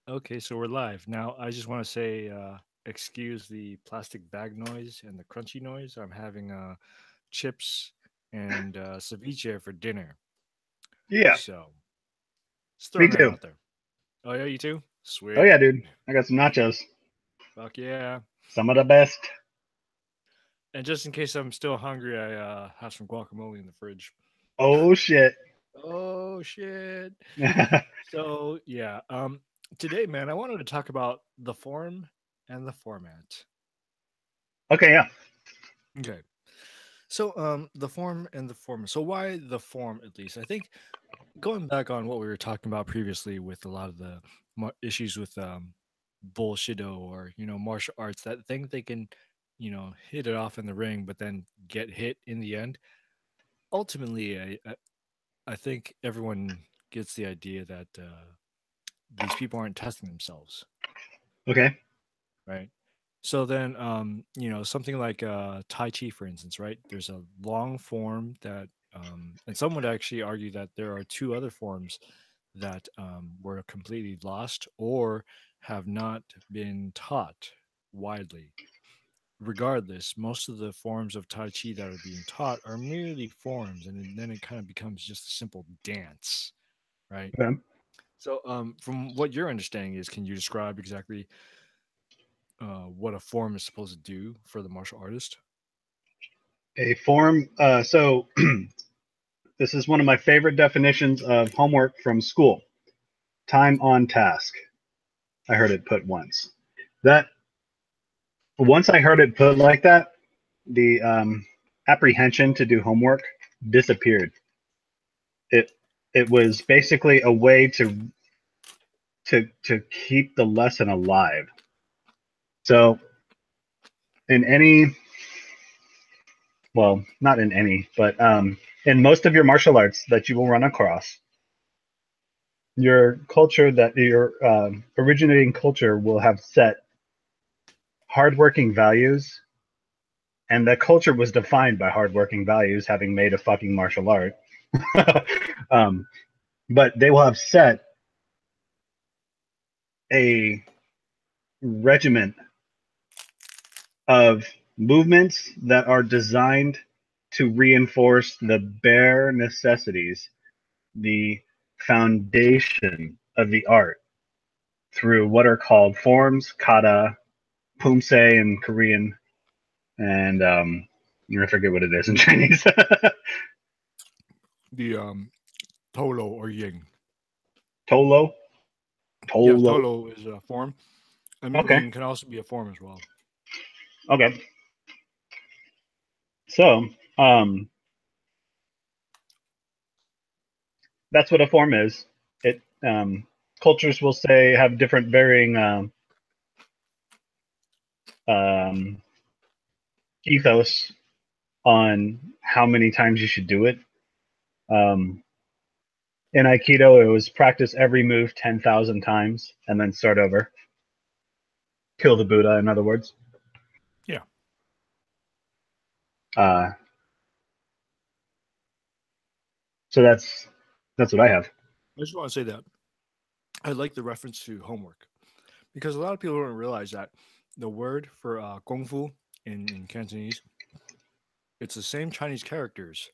Okay, so we're live. Now, I just want to say, excuse the plastic bag noise and the crunchy noise. I'm having chips and ceviche for dinner. Yeah, So, just me throwing that too. out there. Oh, yeah, you too? Oh Sweet. yeah, dude. I got some nachos. Fuck yeah. Some of the best. And just in case I'm still hungry, I have some guacamole in the fridge. Oh shit. Oh, shit. So, yeah. Today, man, I wanted to talk about the form and the format. Okay, yeah. Okay. So, the form and the form. So, why the form? At least, I think going back on what we were talking about previously with a lot of the issues with bullshido or martial arts that think they can hit it off in the ring, but then get hit in the end. Ultimately, I think everyone gets the idea that these people aren't testing themselves, Okay. right? So then, something like Tai Chi, for instance, right? There's a long form that, and some would actually argue that there are two other forms that were completely lost or have not been taught widely. Regardless, most of the forms of Tai Chi that are being taught are merely forms, and then it kind of becomes just a simple dance, right? Okay. So, from what your understanding is, can you describe exactly what a form is supposed to do for the martial artist? A form. So this is one of my favorite definitions of homework from school. Time on task. I heard it put once. That once I heard it put like that, the apprehension to do homework disappeared. It it was basically a way to keep the lesson alive. So in any, well, not in any, but in most of your martial arts that you will run across, your culture, that your originating culture will have set hardworking values, and that culture was defined by hardworking values, having made a fucking martial art. um, but they will have set a regiment of movements that are designed to reinforce the bare necessities, the foundation of the art through what are called forms, kata, pumse in Korean, and I forget what it is in Chinese. The tolo or ying. Tolo, Yeah, tolo. tolo is a form. I mean, Okay, ying can also be a form as well. okay. So that's what a form is. It cultures will say have different varying um, ethos on how many times you should do it. Um, in Aikido, it was practice every move 10,000 times and then start over. Kill the Buddha, in other words. Yeah, Uh, so that's what I have. I just want to say that I like the reference to homework because a lot of people don't realize that the word for kung fu in Cantonese, it's the same Chinese characters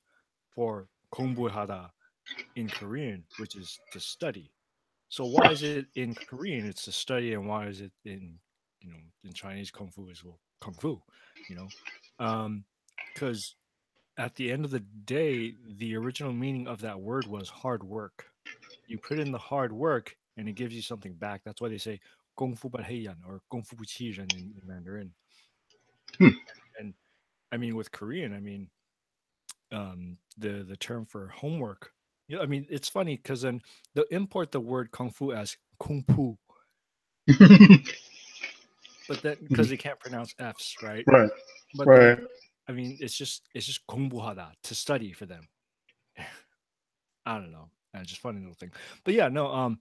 for 공부하다 in Korean, which is to study. So why is it in Korean it's to study, and why is it in Chinese kung fu is well kung fu, you know? Because at the end of the day, the original meaning of that word was hard work. You put in the hard work and it gives you something back. That's why they say "gong fu ba heiyan" or "gong fu bu qi in Mandarin. Hmm. And I mean, with Korean, I mean, the term for homework. Yeah, I mean, it's funny because then they'll import the word kung fu as kung fu, but then because they can't pronounce F's, right? Right, But then, right. I mean, it's just 공부하다 to study for them. I don't know. Just funny little thing. But yeah, no,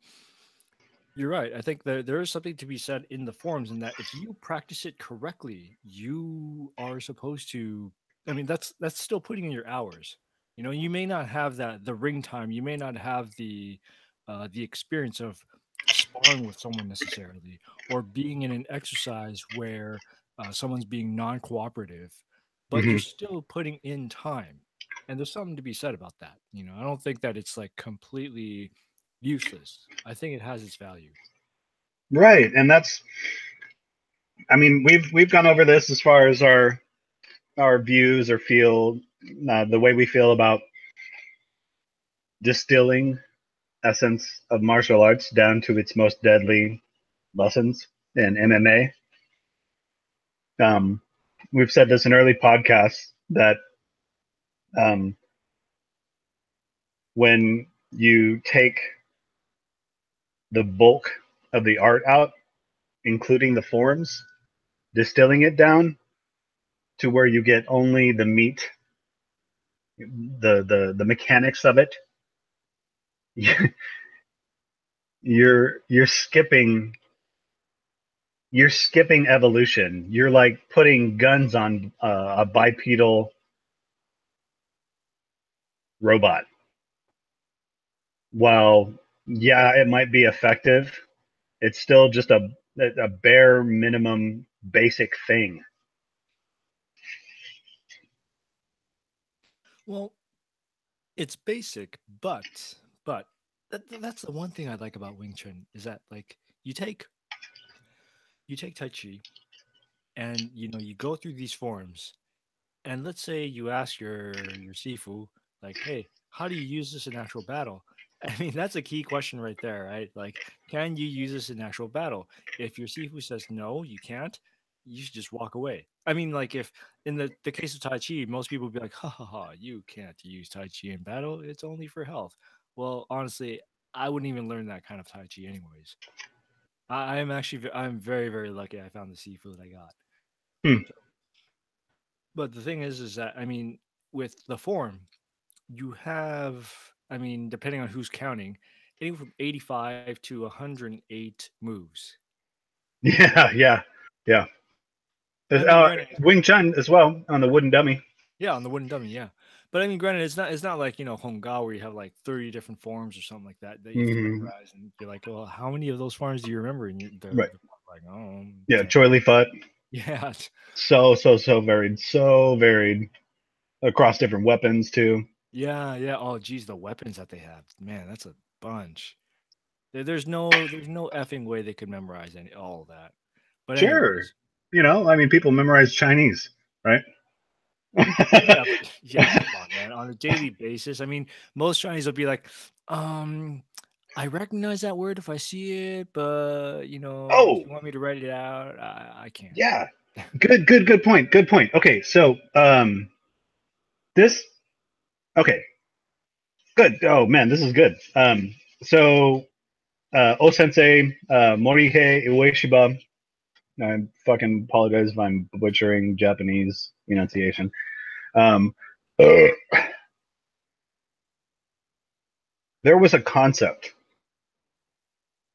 you're right. I think there is something to be said in the forms, in that if you practice it correctly, you are supposed to. I mean, that's still putting in your hours. You may not have that the ring time. You may not have the experience of sparring with someone necessarily, or being in an exercise where someone's being non-cooperative, but you're Hmm. still putting in time. And there's something to be said about that. I don't think that it's like completely useless. I think it has its value. Right, and that's. I mean, we've gone over this as far as our views or feel the way we feel about distilling essence of martial arts down to its most deadly lessons in MMA. Um, we've said this in early podcasts that um, when you take the bulk of the art out, including the forms, distilling it down to where you get only the meat, the mechanics of it, you're skipping evolution. You're like putting guns on a bipedal robot. While yeah, it might be effective, it's still just a bare minimum basic thing. Well, it's basic, but that's the one thing I like about Wing Chun is that like you take Tai Chi and you go through these forms, and let's say you ask your sifu like, hey, how do you use this in actual battle? I mean, that's a key question right there, right? Like, can you use this in actual battle? If your sifu says no, you can't, you should just walk away. I mean, like, if in the case of Tai Chi, most people would be like, ha ha ha, you can't use Tai Chi in battle, it's only for health. Well, honestly, I wouldn't even learn that kind of Tai Chi anyways. I'm very, very lucky I found the seafood I got. Hmm. But the thing is that I mean, with the form, you have, I mean, depending on who's counting, anywhere from 85 to 108 moves. Yeah, yeah, yeah. I mean, granted, Wing Chun as well on the wooden dummy. yeah, on the wooden dummy, yeah. But I mean, granted, it's not like Honga where you have like 30 different forms or something like that you have to Hmm. memorize, and you're like, well, how many of those forms do you remember? And Right. they're like, oh, Yeah, 10. Choi Li Fut. Yeah, So varied. So varied across different weapons too. yeah, yeah. Oh, geez, the weapons that they have, man, that's a bunch. There's no effing way they could memorize all of that. But Sure. anyways, I mean, people memorize Chinese, right? yeah, but yeah, come on, man. On a daily basis, I mean, most Chinese will be like, I recognize that word if I see it, but if Oh, you want me to write it out, I can't. yeah. Good point. Good point. Okay, so this okay, good. Oh man, this is good. So O Sensei Morihei Ueshiba. I fucking apologize if I'm butchering Japanese enunciation. Um, uh, there was a concept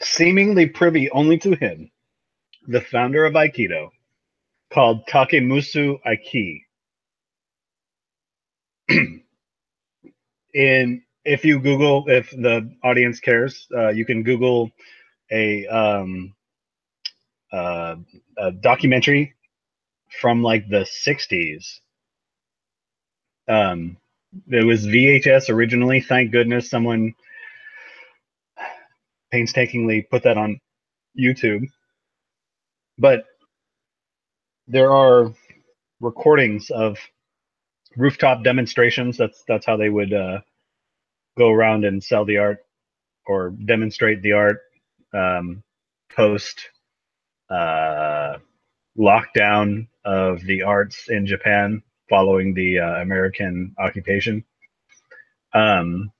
seemingly privy only to him, the founder of Aikido, called Takemusu Aiki. In if you Google, if the audience cares, you can Google a uh, a documentary from like the '60s. Um, it was VHS originally. Thank goodness someone painstakingly put that on YouTube. But there are recordings of rooftop demonstrations. That's how they would go around and sell the art or demonstrate the art um, post uh, lockdown of the arts in Japan following the American occupation, um,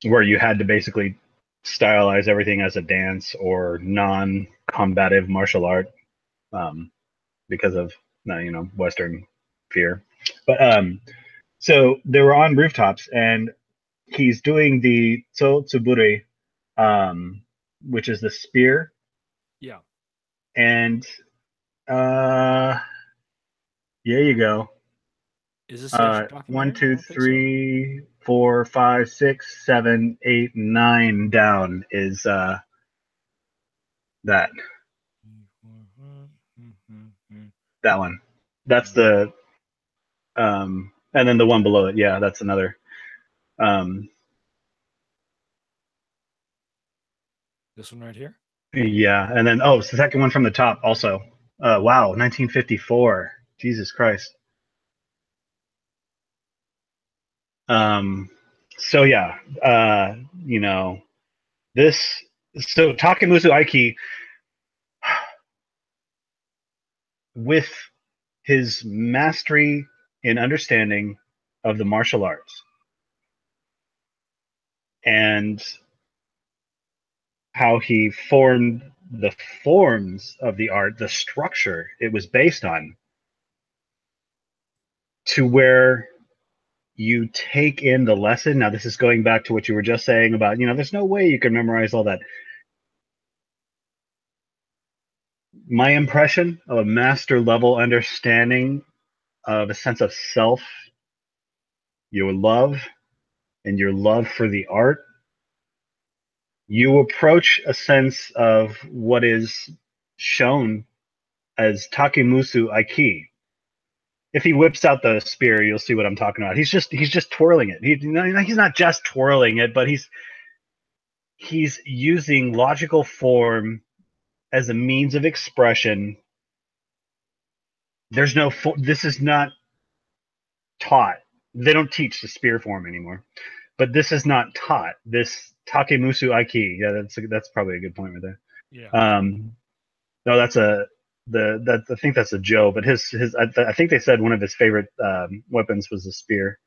where you had to basically stylize everything as a dance or non-combative martial art um, because of Western fear. But so they were on rooftops, and he's doing the so tsubure, which is the spear, Yeah. and there you go. Is this actually 1, documentary? I 2, don't think so. 3, 4, 5, 6, 7, 8, 9 down is that that one. That's the and then the one below it. Yeah, that's another. This one right here. Yeah, and then it's the second one from the top also. Wow, 1954. Jesus Christ. So yeah, you know, this so Takemusu Aiki with his mastery in understanding of the martial arts and how he formed the forms of the art, the structure it was based on, to where you take in the lesson. Now, this is going back to what you were just saying about, there's no way you can memorize all that. My impression of a master level understanding of a sense of self, your love, and your love for the art, you approach a sense of what is shown as Takemusu Aiki. If he whips out the spear, you'll see what I'm talking about. He's just twirling it. He's not just twirling it, but he's using logical form as a means of expression. There's no this is not taught. They don't teach the spear form anymore, but this is not taught. This Takemusu Aiki. Yeah, that's probably a good point right there. Yeah. No, I think that's a Joe, but I think they said one of his favorite weapons was the spear.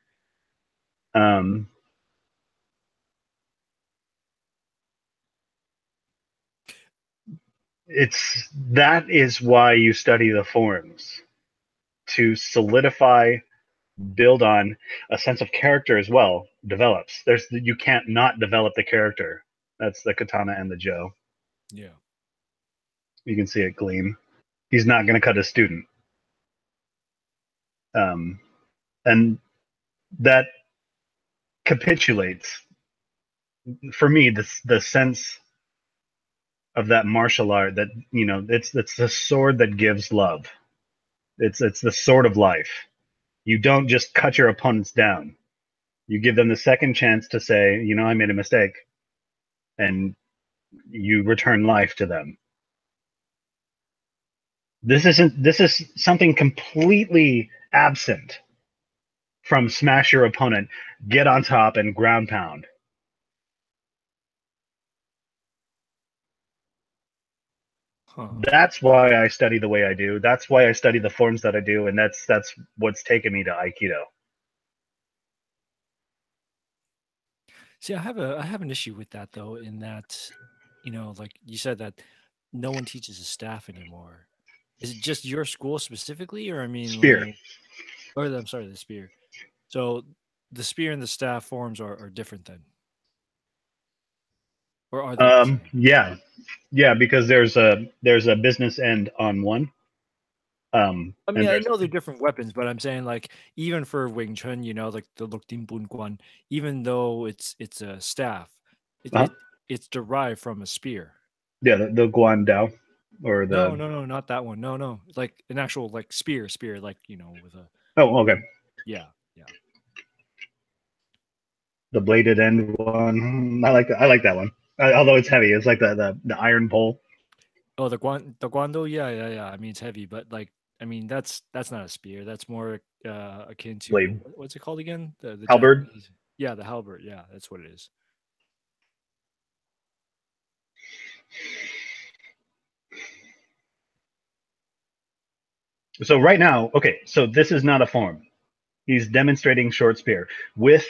That is why you study the forms, to solidify, build on a sense of character as well. Develops. You can't not develop the character. That's the katana and the Joe. Yeah. You can see it gleam. He's not going to cut a student. And that capitulates for me the sense of that martial art that it's the sword that gives love. It's the sword of life. You don't just cut your opponents down. You give them the second chance to say, I made a mistake, and you return life to them. This is something completely absent from smash your opponent, get on top, and ground pound. Huh. That's why I study the way I do. That's why I study the forms that I do, and that's what's taken me to Aikido. See, I have an issue with that though, in that, like you said, that no one teaches a staff anymore. Is it just your school specifically, or I mean, Spear. I'm sorry, the spear. So the spear and the staff forms are different then, or are they the same? Yeah, because there's a business end on one. I mean, And I there's know they're different weapons, but I'm saying, like, even for Wing Chun, like the Luk Din Bun Guan, even though it's a staff, it's derived from a spear. the Guan Dao, or No, the not that one. No, like an actual like spear, like with a okay, yeah. the bladed end one. I like that one. Although it's heavy, it's like the iron pole. Oh, the Guando, yeah. I mean, it's heavy, but like, I mean, that's not a spear. That's more akin to Blade. what's it called again? The Halberd. Japanese. Yeah, the halberd. Yeah, that's what it is. So right now, okay, so this is not a form. He's demonstrating short spear with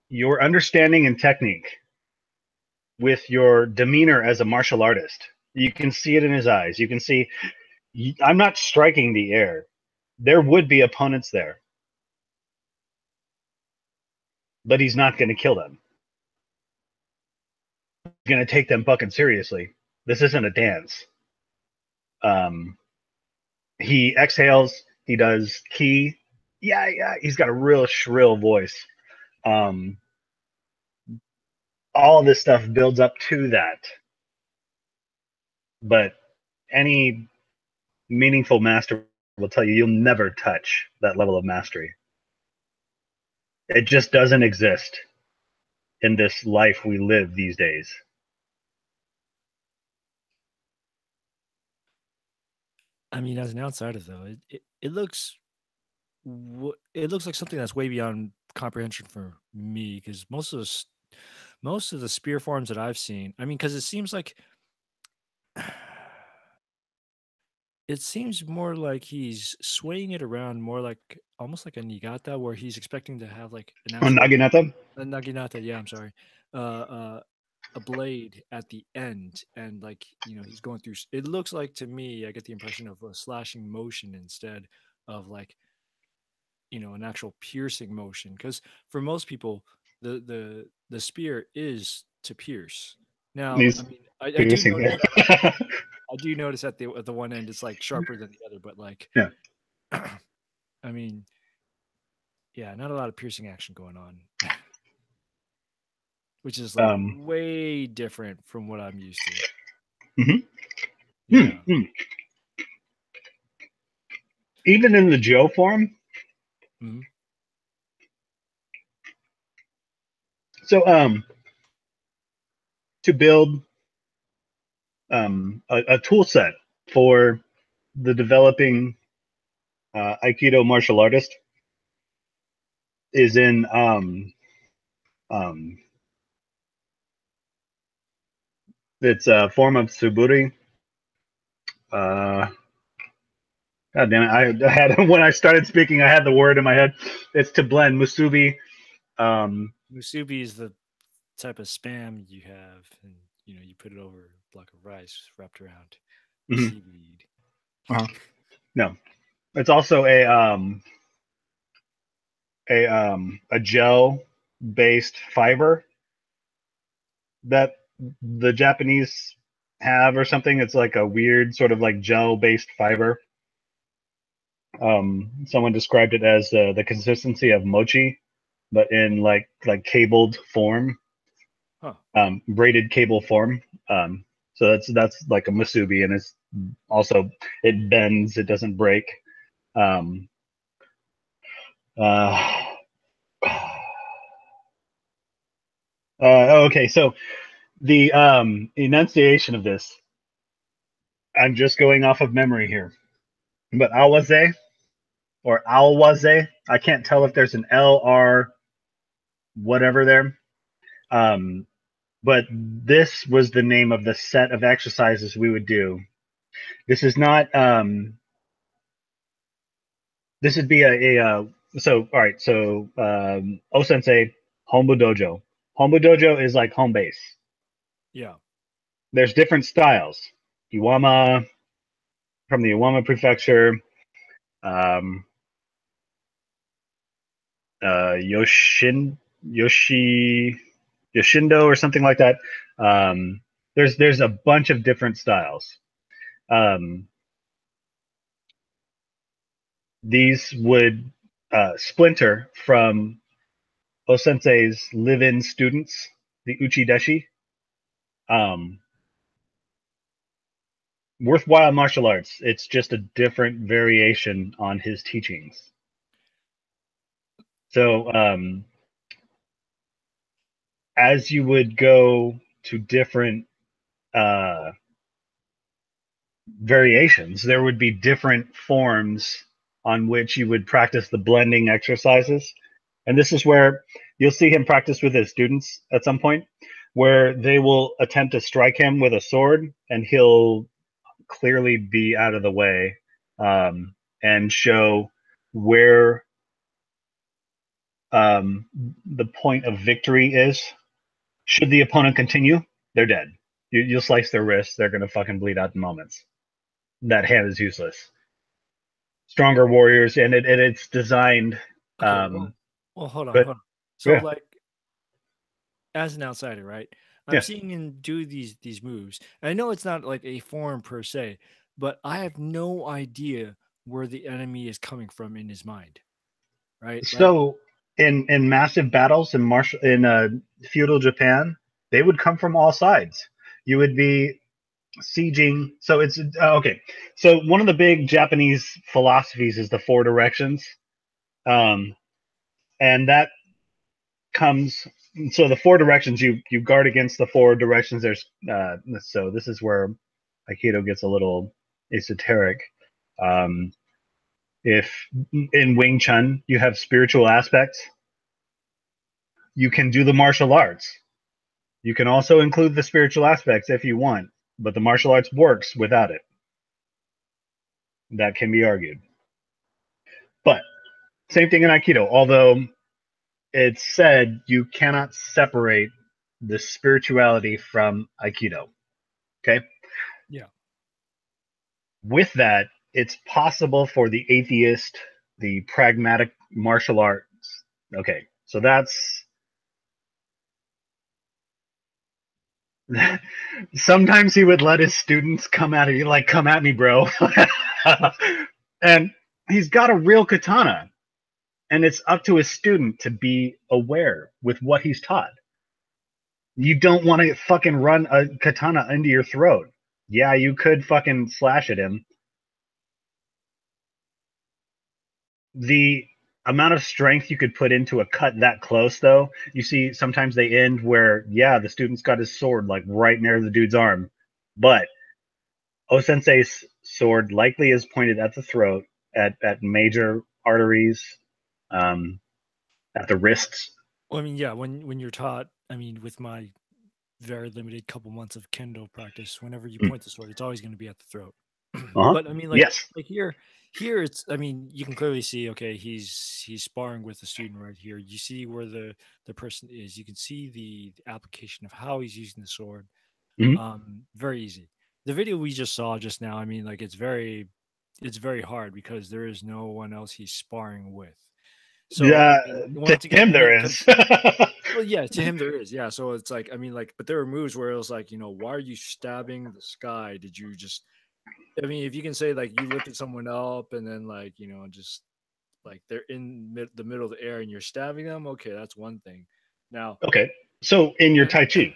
your understanding and technique, with your demeanor as a martial artist. You can see it in his eyes. You can see I'm not striking the air. There would be opponents there, but he's not going to kill them. He's going to take them fucking seriously. This isn't a dance. He exhales, He does ki. Yeah. He's got a real shrill voice. All this stuff builds up to that. But any meaningful master will tell you you'll never touch that level of mastery. It just doesn't exist in this life we live these days. I mean, as an outsider, though, it looks like something that's way beyond comprehension for me, because most of the spear forms that I've seen, I mean, because it seems like it seems more like he's swaying it around more like almost like a nigata, where he's expecting to have like an On actual Naginata? a naginata. Yeah, I'm sorry. A blade at the end, and like he's going through. It looks like to me, I get the impression of a slashing motion instead of like an actual piercing motion, because for most people the spear is to pierce. Now I He's mean I do piercing. notice that Yeah. I do notice at the one end it's like sharper than the other, but like Yeah. I mean, yeah, not a lot of piercing action going on, which is like Um, way different from what I'm used to. mhm. Yeah. Even in the Joe form. Mhm. So to build a tool set for the developing Aikido martial artist is in um, it's a form of Suburi. God damn it! I had when I started speaking, I had the word in my head. It's to blend musubi. Musubi is the type of spam you have, and you put it over a block of rice wrapped around Mhm. seaweed. No, it's also a gel based fiber that the Japanese have or something. It's like a weird sort of like gel based fiber. Someone described it as the consistency of mochi, but in like cabled form, Huh. braided cable form. So that's like a musubi, and it's also it bends, it doesn't break. Um, uh, okay, so the enunciation of this, I'm just going off of memory here, but awaze or alwaze, I can't tell if there's an L R whatever there. But this was the name of the set of exercises we would do. This is not. This would be so all right. So O Sensei Hombu Dojo. Hombu Dojo is like home base. Yeah. There's different styles. Iwama from the Iwama Prefecture. Um, Yoshindo or something like that. There's a bunch of different styles. Um, these would splinter from Osensei's live-in students, the Uchideshi. Um, worthwhile martial arts. It's just a different variation on his teachings. So as you would go to different uh, variations, there would be different forms on which you would practice the blending exercises. And this is where you'll see him practice with his students at some point, where they will attempt to strike him with a sword, and he'll clearly be out of the way and show where the point of victory is. Should the opponent continue, they're dead. You'll slice their wrists, they're going to fucking bleed out in moments. That hand is useless. Stronger warriors, and it's designed. Okay. Well, hold on, But hold on. So, yeah, like, as an outsider, right? I'm yeah. seeing him do these moves. And I know it's not like a form per se, but I have no idea where the enemy is coming from in his mind, right? Like, So in massive battles in feudal Japan, they would come from all sides. You would be sieging. So it's okay. So one of the big Japanese philosophies is the four directions, um, and that comes. So the four directions you guard against the four directions. There's so this is where Aikido gets a little esoteric. Um, if in Wing Chun you have spiritual aspects, you can do the martial arts. You can also include the spiritual aspects if you want, but the martial arts works without it. That can be argued. But same thing in Aikido, although it's said you cannot separate the spirituality from Aikido. Okay? yeah. With that, it's possible for the atheist, the pragmatic martial arts. Okay, so that's sometimes he would let his students come at you like, come at me, bro. And he's got a real katana, and it's up to his student to be aware with what he's taught. You don't want to fucking run a katana into your throat. Yeah, you could fucking slash at him. The amount of strength you could put into a cut that close, though, you see sometimes they end where, yeah, the student's got his sword like right near the dude's arm, but O-sensei's sword likely is pointed at the throat, at major arteries, um, at the wrists. Well, I mean, yeah, when you're taught, I mean, with my very limited couple months of kendo practice, whenever you point the sword, it's always going to be at the throat. Uh-huh. But I mean, Yes. like here it's, I mean, you can clearly see, okay, he's sparring with the student right here. You see where the person is. You can see the application of how he's using the sword. Mhm. Very easy. The video we just saw just now, I mean, like it's very hard because there is no one else he's sparring with. So I Yeah, mean, to once again, him and then there it is. comes. Well, yeah, to him there is, yeah. So it's like, I mean, like, but there were moves where it was like, why are you stabbing the sky? Did you just? I mean, if you can say like you lifted someone up and then like just like they're in the middle of the air and you're stabbing them, okay, that's one thing. Now, Okay, so in your and Tai Chi,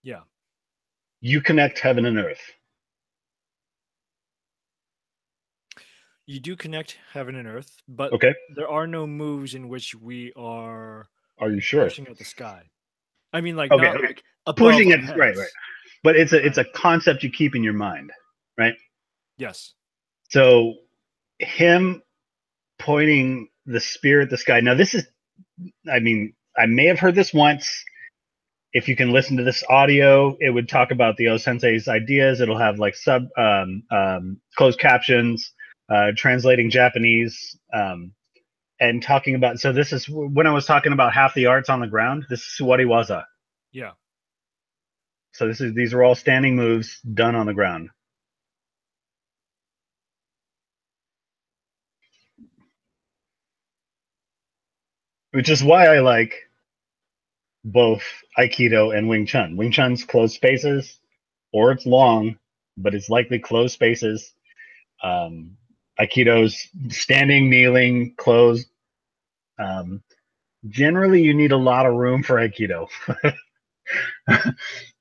yeah, you connect heaven and earth. you do connect heaven and earth, but Okay, there are no moves in which we are are you sure? pushing at the sky. I mean, like Okay, not okay. like above Pushing our it, right, right. heads, But it's right? a concept you keep in your mind, right? Yes. So him pointing the spear at the sky. Now this is, I mean, I may have heard this once. If you can listen to this audio, it would talk about the O Sensei's ideas. It'll have like closed captions, translating Japanese, and talking about. So this is when I was talking about half the arts on the ground. This is Suwariwaza. Yeah. So these are all standing moves done on the ground. Which is why I like both Aikido and Wing Chun. Wing Chun's closed spaces, or it's long, but it's likely closed spaces. Um, Aikido's standing, kneeling, closed. Um, Generally, you need a lot of room for Aikido,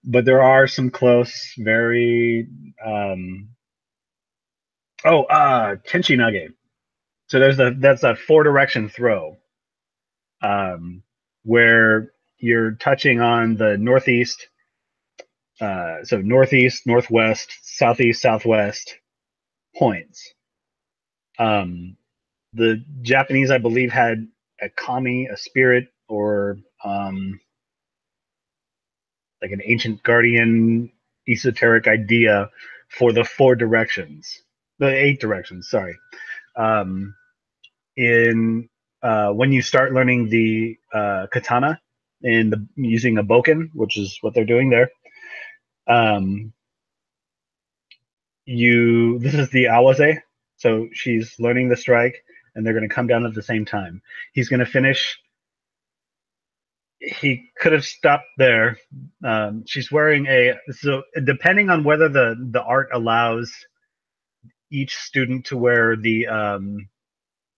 but there are some close, very. Tenchi Nage. So that's a four direction throw, where you're touching on the northeast, so northeast, northwest, southeast, southwest points. The Japanese, I believe, had a kami, a spirit, or like an ancient guardian esoteric idea for the four directions, the eight directions. Sorry. Um, in When you start learning the katana and using a boken, which is what they're doing there, um, this is the awaze. So she's learning the strike, and they're going to come down at the same time. He's going to finish. He could have stopped there. She's wearing so depending on whether the art allows each student to wear the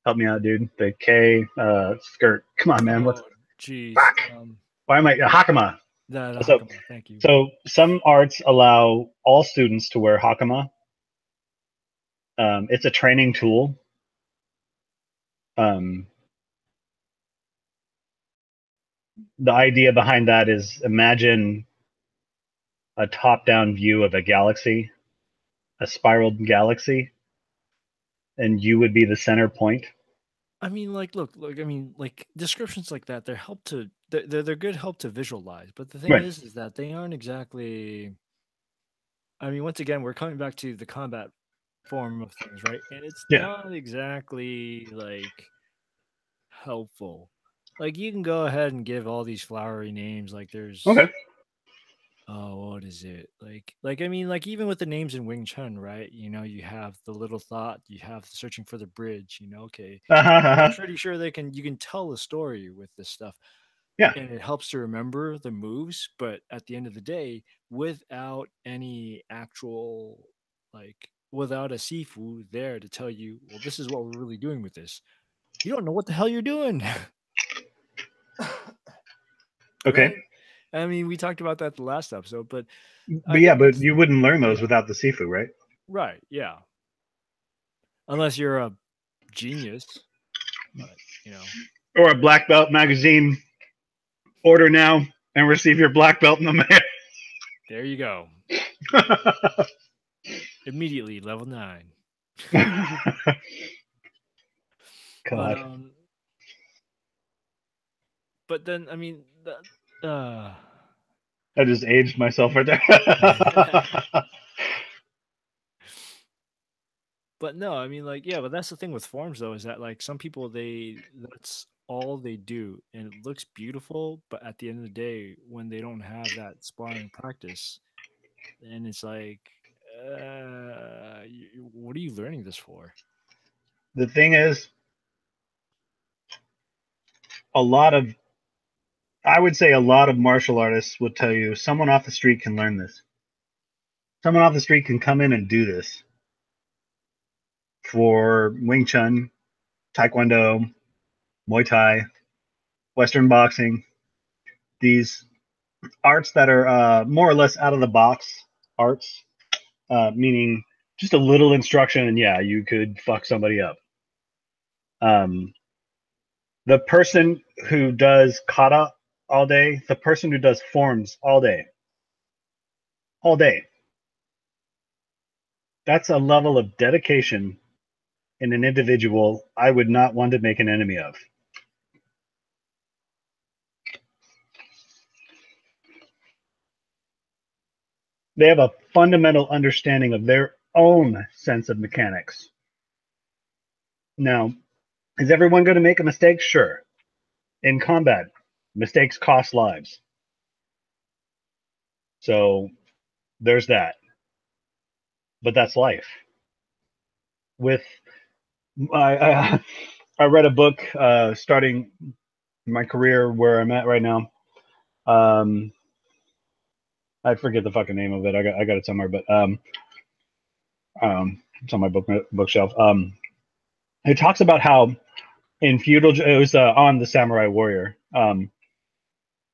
help me out, dude. The K skirt. Come on, man. What's Oh, geez. fuck? Why am I hakama? The So Hakama. Thank you. so some arts allow all students to wear hakama. It's a training tool. Um, the idea behind that is imagine a top-down view of a galaxy, a spiraled galaxy, and you would be the center point. I mean, like, look. I mean, like descriptions like that. They're help to. They're good help to visualize. But the thing Right. is that they aren't exactly. I mean, once again, we're coming back to the combat form of things, right? And it's Yeah. not exactly like helpful. Like you can go ahead and give all these flowery names. Like Okay. there's oh, what is it? Like I mean, like even with the names in Wing Chun, right? You know, you have the little thought, you have searching for the bridge. You know, okay, I'm pretty sure they can. You can tell a story with this stuff, Yeah. and it helps to remember the moves. But at the end of the day, without any actual without a sifu there to tell you, well, this is what we're really doing with this. You don't know what the hell you're doing, Okay. right? I mean, we talked about that the last episode, but I But yeah, think but that's you wouldn't learn those yeah, without the Sifu, right? right, yeah. Unless you're a genius, but Or a black belt magazine. Order now and receive your black belt in the mail. there you go. Immediately level 9. But God, but then I mean that I just aged myself right there. but no, I mean like yeah, but that's the thing with forms though is that like some people that's all they do and it looks beautiful, but at the end of the day when they don't have that sparring practice, then it's like what are you learning this for? The thing is, a lot of, I would say a lot of martial artists would tell you someone off the street can learn this. Someone off the street can come in and do this for Wing Chun, Taekwondo, Muay Thai, Western boxing, these arts that are more or less out of the box arts, meaning just a little instruction and yeah, you could fuck somebody up. Um, the person who does kata all day, the person who does forms all day, that's a level of dedication in an individual I would not want to make an enemy of. They have a fundamental understanding of their own sense of mechanics. Now, is everyone going to make a mistake? Sure. In combat, mistakes cost lives. So there's that. But that's life. With I read a book starting my career where I'm at right now. Um, I forget the fucking name of it. I got it somewhere, but it's on my bookshelf. It talks about how in feudal it was on the Samurai Warrior,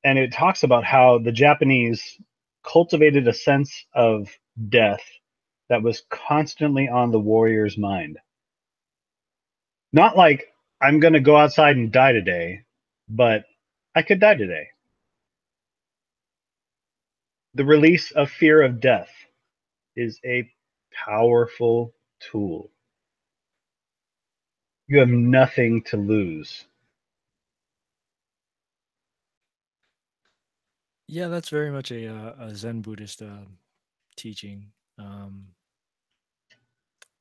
and it talks about how the Japanese cultivated a sense of death that was constantly on the warrior's mind. Not like I'm going to go outside and die today, but I could die today. The release of fear of death is a powerful tool. You have nothing to lose. Yeah, that's very much a Zen Buddhist teaching.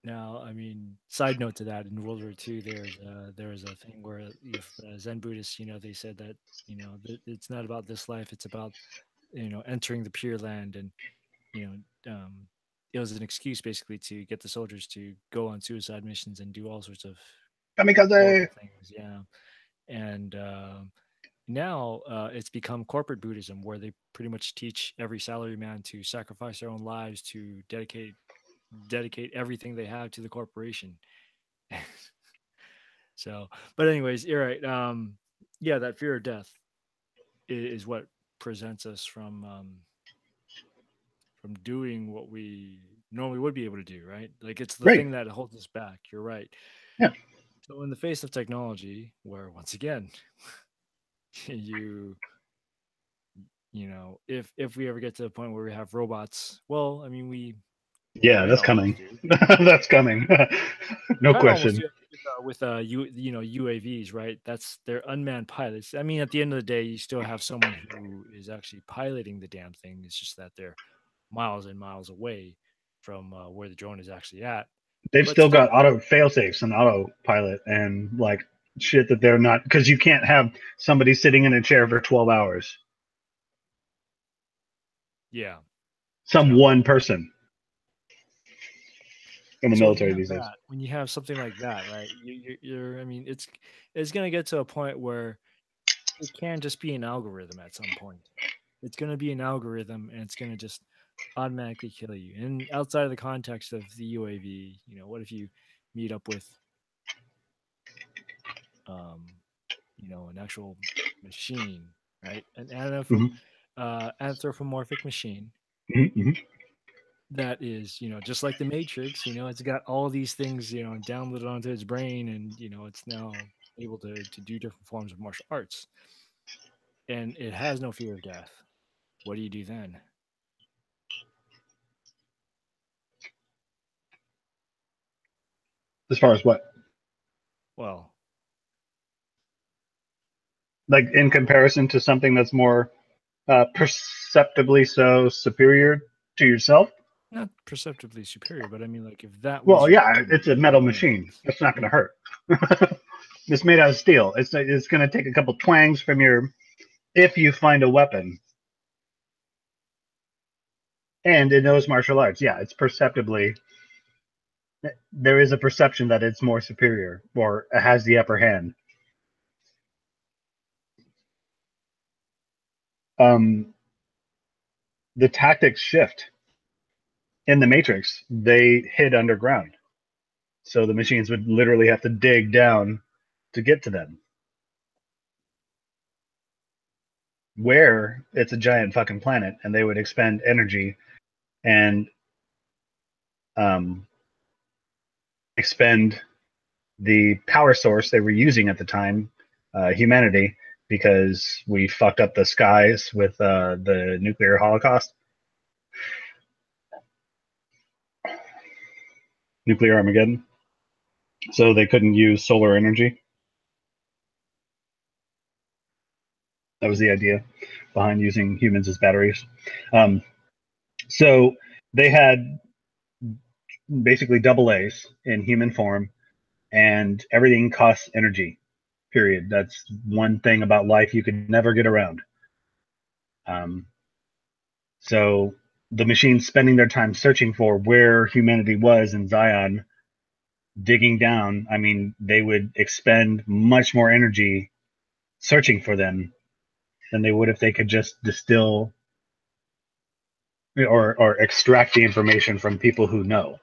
Now, I mean, side note to that, in World War II, there was a thing where if Zen Buddhists, they said that it's not about this life; it's about entering the Pure Land, and you it was an excuse basically to get the soldiers to go on suicide missions and do all sorts of Kamikaze. horrible things. Yeah, and now it's become corporate Buddhism, where they pretty much teach every salaryman to sacrifice their own lives to dedicate dedicate everything they have to the corporation. So, but anyways, you're right. Yeah, that fear of death is what presents us from doing what we normally would be able to do, right? Like it's the Right. thing that holds us back. You're right. Yeah. So in the face of technology, where once again, you if we ever get to the point where we have robots, well, I mean we Yeah, kind of that's almost coming. do. That's coming. We No kind of almost question. do it UAVs, right? They're unmanned pilots. I mean, at the end of the day, you still have someone who is actually piloting the damn thing. It's just that they're miles and miles away from where the drone is actually at. They've But still got still, auto fail-safes and autopilot and like shit that they're not, because you can't have somebody sitting in a chair for 12 hours. yeah. Some So one person in the so when you military have these days. that, when you have something like that, right? You're. I mean, it's gonna get to a point where it can just be an algorithm at some point. It's going to be an algorithm and it's going to just automatically kill you. And outside of the context of the UAV, what if you meet up with, um, an actual machine, right? An Hmm. anthropomorphic machine Hmm. Hmm. that is, just like the Matrix, it's got all these things, downloaded onto its brain and, it's now able to do different forms of martial arts and it has no fear of death. What do you do then? As far as what? Well, Like in comparison to something that's more perceptibly so superior to yourself? not perceptibly superior, but I mean, like, if that was Well, your yeah, goal, it's a metal machine. That's not going to hurt. It's made out of steel. It's going to take a couple twangs from your, if you find a weapon. And in those martial arts, yeah, it's perceptibly, there is a perception that it's more superior or it has the upper hand. Um, the tactics shift in the Matrix. They hid underground, so the machines would literally have to dig down to get to them. Where it's a giant fucking planet, and they would expend energy and um, expend the power source they were using at the time, humanity, because we fucked up the skies with the nuclear holocaust, nuclear Armageddon. So they couldn't use solar energy. That was the idea behind using humans as batteries. Um, so they had basically double A's in human form, and everything costs energy. Period. That's one thing about life you could never get around. Um, so the machines spending their time searching for where humanity was in Zion, digging down, I mean, they would expend much more energy searching for them than they would if they could just distill or extract the information from people who know.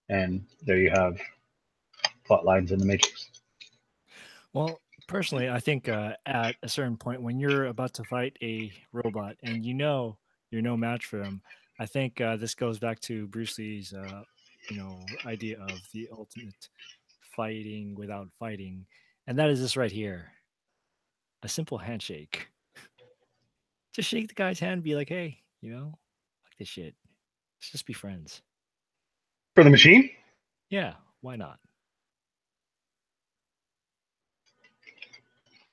And there you have plot lines in the Matrix. Well, personally, I think at a certain point when you're about to fight a robot and you're no match for them, I think this goes back to Bruce Lee's, idea of the ultimate fighting without fighting, and that is this right here: a simple handshake. Just shake the guy's hand, and be like, "Hey, like this shit. Let's just be friends." For the machine? Yeah, why not?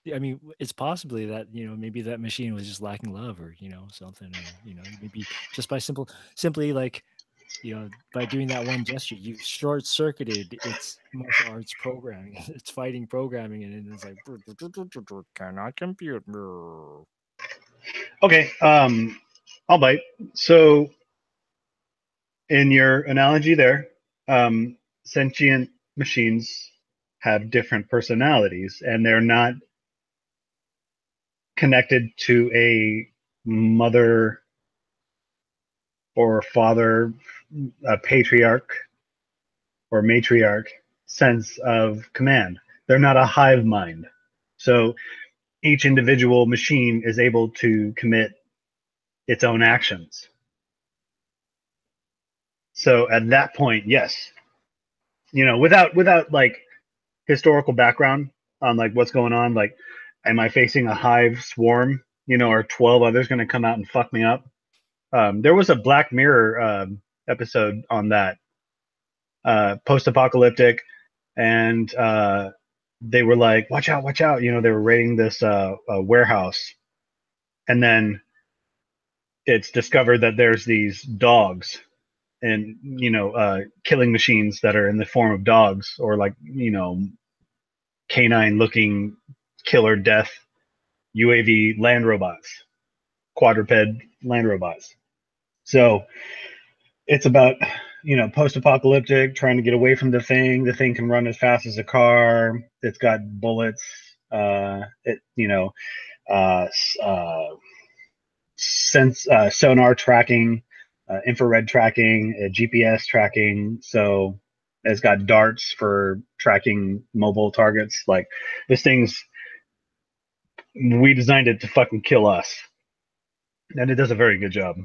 Yeah, I mean, it's possibly that maybe that machine was just lacking love, or something, or maybe just by simply like by doing that one gesture, you've short circuited its martial arts programming, its fighting programming, and it's like cannot compute. Okay, I'll bite. So, in your analogy there, sentient machines have different personalities, and they're not connected to a mother or father a patriarch or matriarch sense of command. They're not a hive mind. So each individual machine is able to commit its own actions. So at that point, yes, without like historical background on like what's going on, like, am I facing a hive swarm? Are 12 others going to come out and fuck me up? There was a Black Mirror episode on that, post-apocalyptic, and they were like, watch out, watch out. They were raiding this warehouse, and then it's discovered that there's these dogs and killing machines that are in the form of dogs, or like canine looking killer death UAV land robots, quadruped land robots. So it's about post-apocalyptic, trying to get away from the thing. The thing can run as fast as a car. It's got bullets. Sonar tracking, infrared tracking, GPS tracking. So it's got darts for tracking mobile targets. Like, this thing's, we designed it to fucking kill us, and it does a very good job.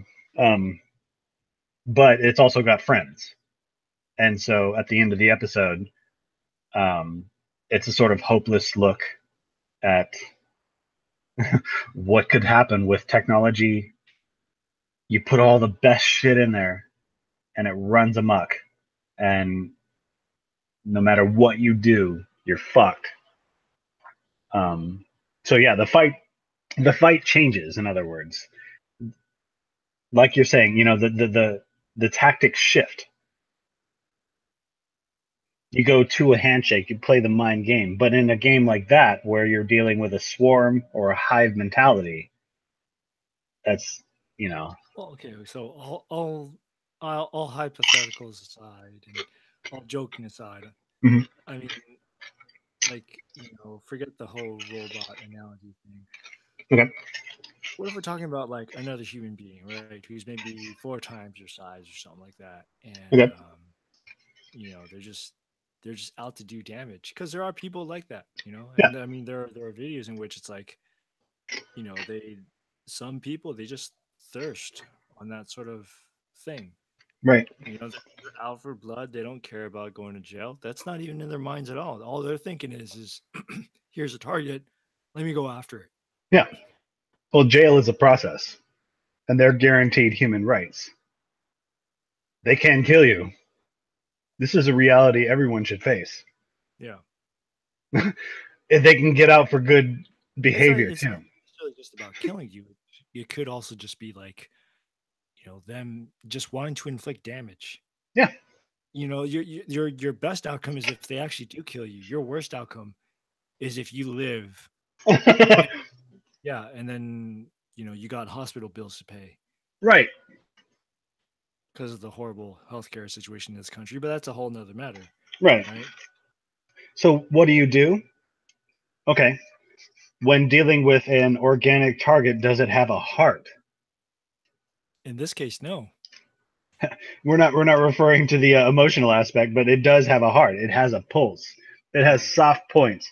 But it's also got friends, and so at the end of the episode, it's a sort of hopeless look at what could happen with technology. You put all the best shit in there, and it runs amok, and no matter what you do, you're fucked. So yeah, the fight changes. In other words, like you're saying, the tactics shift. You go to a handshake, you play the mind game. But in a game like that, where you're dealing with a swarm or a hive mentality, that's Well, okay, so all hypotheticals aside and all joking aside, Mhm. I mean, like, forget the whole robot analogy thing. Okay. What if we're talking about like another human being, right? Who's maybe 4 times your size or something like that, and Okay. they're just out to do damage, because there are people like that, Yeah. and I mean there are videos in which it's like, some people, they just thirst on that sort of thing. Right. They're out for blood. They don't care about going to jail. That's not even in their minds at all. All they're thinking is here's a target. Let me go after it. Yeah. Well, jail is a process, and they're guaranteed human rights. They can kill you. This is a reality everyone should face. Yeah. If they can get out for good behavior It's too. not necessarily just about killing you. It could also just be like, them just wanting to inflict damage. Yeah. Your best outcome is if they actually do kill you. Your worst outcome is if you live. Yeah, and then you got hospital bills to pay Right. because of the horrible healthcare situation in this country. But that's a whole nother matter, Right. right? So what do? Okay. When dealing with an organic target, does it have a heart? In this case, no. We're not referring to the emotional aspect, but it does have a heart. It has a pulse. It has soft points.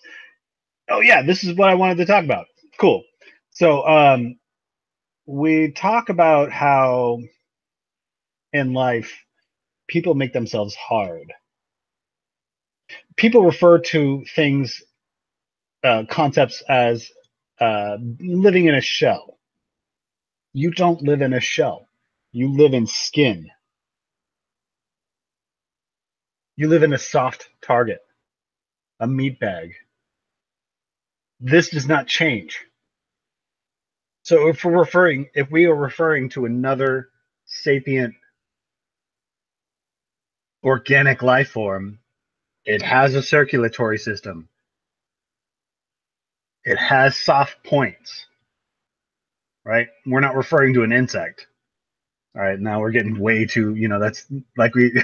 Oh yeah, this is what I wanted to talk about. Cool. So we talk about how in life people make themselves hard. People refer to things, concepts, as living in a shell. You don't live in a shell. You live in skin. You live in a soft target, a meat bag. This does not change. So if we are referring to another sapient organic life form, it has a circulatory system. It has soft points, right? We're not referring to an insect. All right, now we're getting way too, that's like we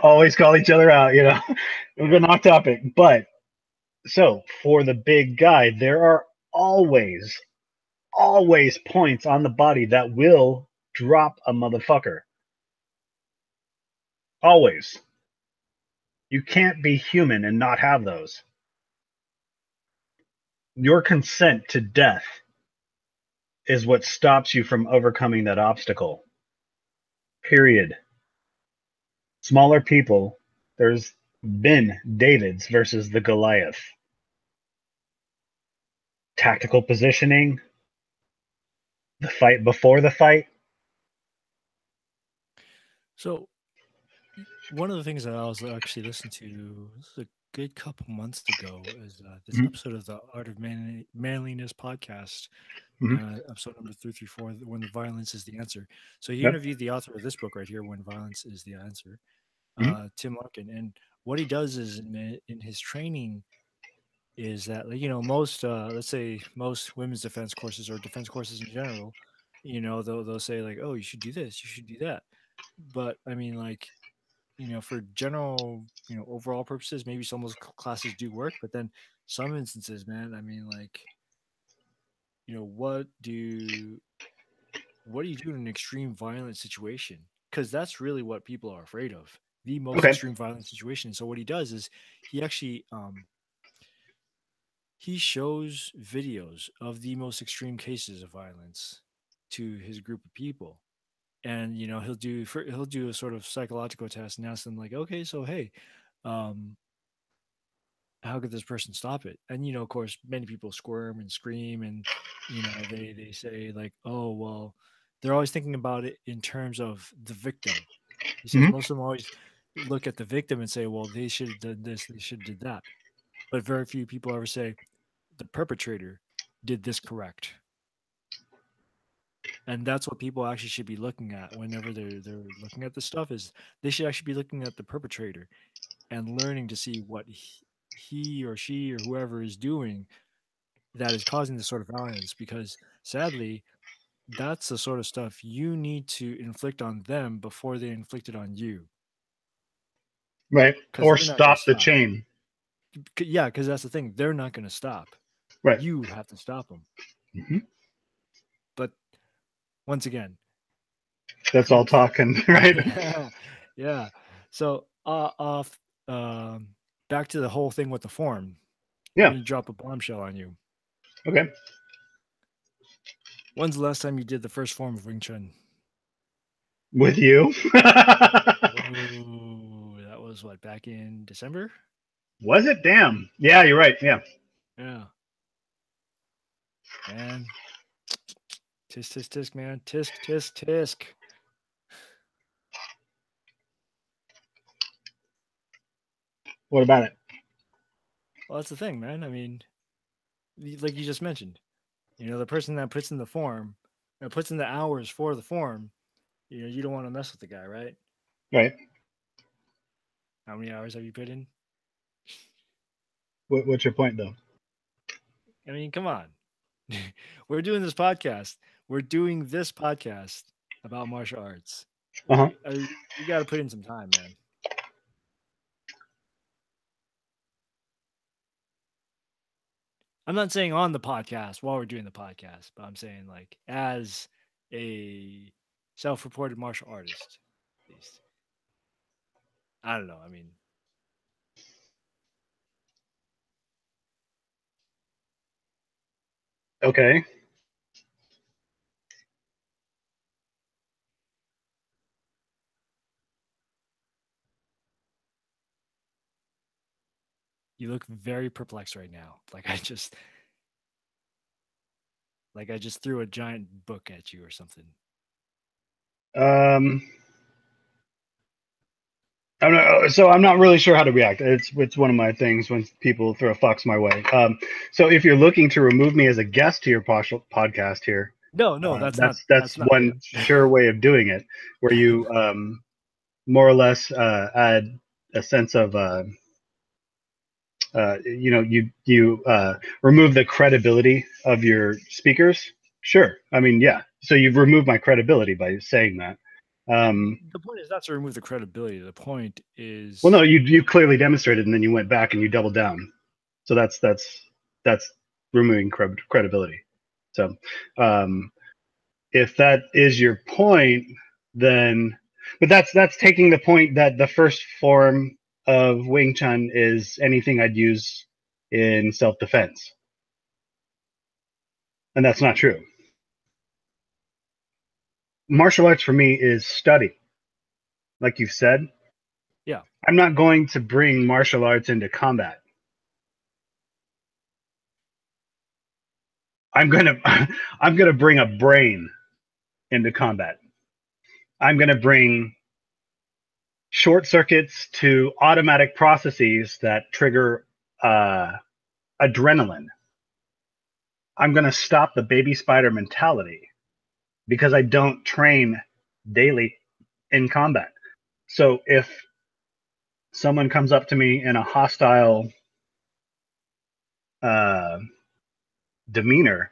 always call each other out, we're getting off topic. But so for the big guy, there are always points on the body that will drop a motherfucker. Always. You can't be human and not have those. Your consent to death is what stops you from overcoming that obstacle. Period. Smaller people, there's been Davids versus the Goliath. Tactical positioning, the fight before the fight. So one of the things that I was actually listening to, this is a good couple months ago, is this Mhm. episode of the Art of Manliness podcast, Mhm. episode number 334, When the Violence is the Answer. So he Yep. interviewed the author of this book right here, When Violence is the Answer, Mhm. Tim Larkin. And what he does is in his training is that, like, most, let's say most women's defense courses or defense courses in general, they'll say like, oh, you should do this, you should do that. But I mean, like, for general, overall purposes, maybe some of those classes do work, but then some instances, man, I mean, like, what do you do in an extreme violent situation? Because that's really what people are afraid of, the most Okay. extreme violent situation. So what he does is he actually he shows videos of the most extreme cases of violence to his group of people. And he'll do a sort of psychological test and ask them like, okay, so hey, um how could this person stop it? And of course, many people squirm and scream, and they say like, oh well, they're always thinking about it in terms of the victim. He says Mhm. most of them always look at the victim and say, well, they should have done this, they should have did that. But very few people ever say the perpetrator did this correct. And that's what people actually should be looking at whenever they're looking at this stuff, is they should actually be looking at the perpetrator and learning to see what he or she or whoever is doing that is causing this sort of violence, because sadly that's the sort of stuff you need to inflict on them before they inflict it on you, Right. because Or they're not going to stop the stop. chain. Yeah, because that's the thing, they're not going to stop. Right. You have to stop them. Mhm. But once again, That's all talking, right? yeah, yeah. So off back to the whole thing with the form. Let Yeah. me drop a bombshell on you. Okay. When's the last time you did the first form of Wing Chun? With you. Oh, that was what, back in December? Was it? Damn. Yeah, you're right. Yeah. Yeah. Man. Tisk tisk tisk, man. Tisk tisk tisk. What about it? Well, that's the thing, man. I mean, like you just mentioned, the person that puts in the form, puts in the hours for the form, you don't want to mess with the guy, right? Right. How many hours have you put in? What's your point, though? I mean, come on. We're doing this podcast. We're doing this podcast about martial arts. Uh-huh. You got to put in some time, man. I'm not saying on the podcast while we're doing the podcast, but I'm saying like as a self-reported martial artist, at least. I don't know. I mean, Okay. you look very perplexed right now. Like I just threw a giant book at you or something. Um, I'm not really sure how to react. It's one of my things when people throw fucks my way. So if you're looking to remove me as a guest to your podcast here, No, that's not one it. sure way of doing it, where you more or less add a sense of remove the credibility of your speakers. Sure, I mean, yeah. So you've removed my credibility by saying that. The point is not to remove the credibility. The point is, Well, no, you clearly demonstrated, and then you went back and you doubled down. So that's removing credibility. So if that is your point, then But that's taking the point that the first form of Wing Chun is anything I'd use in self-defense. And that's not true. Martial arts for me is study. Like you've said, Yeah. I'm not going to bring martial arts into combat. I'm gonna bring a brain into combat. I'm gonna bring short circuits to automatic processes that trigger adrenaline. I'm gonna stop the baby spider mentality because I don't train daily in combat. So if someone comes up to me in a hostile uh, demeanor,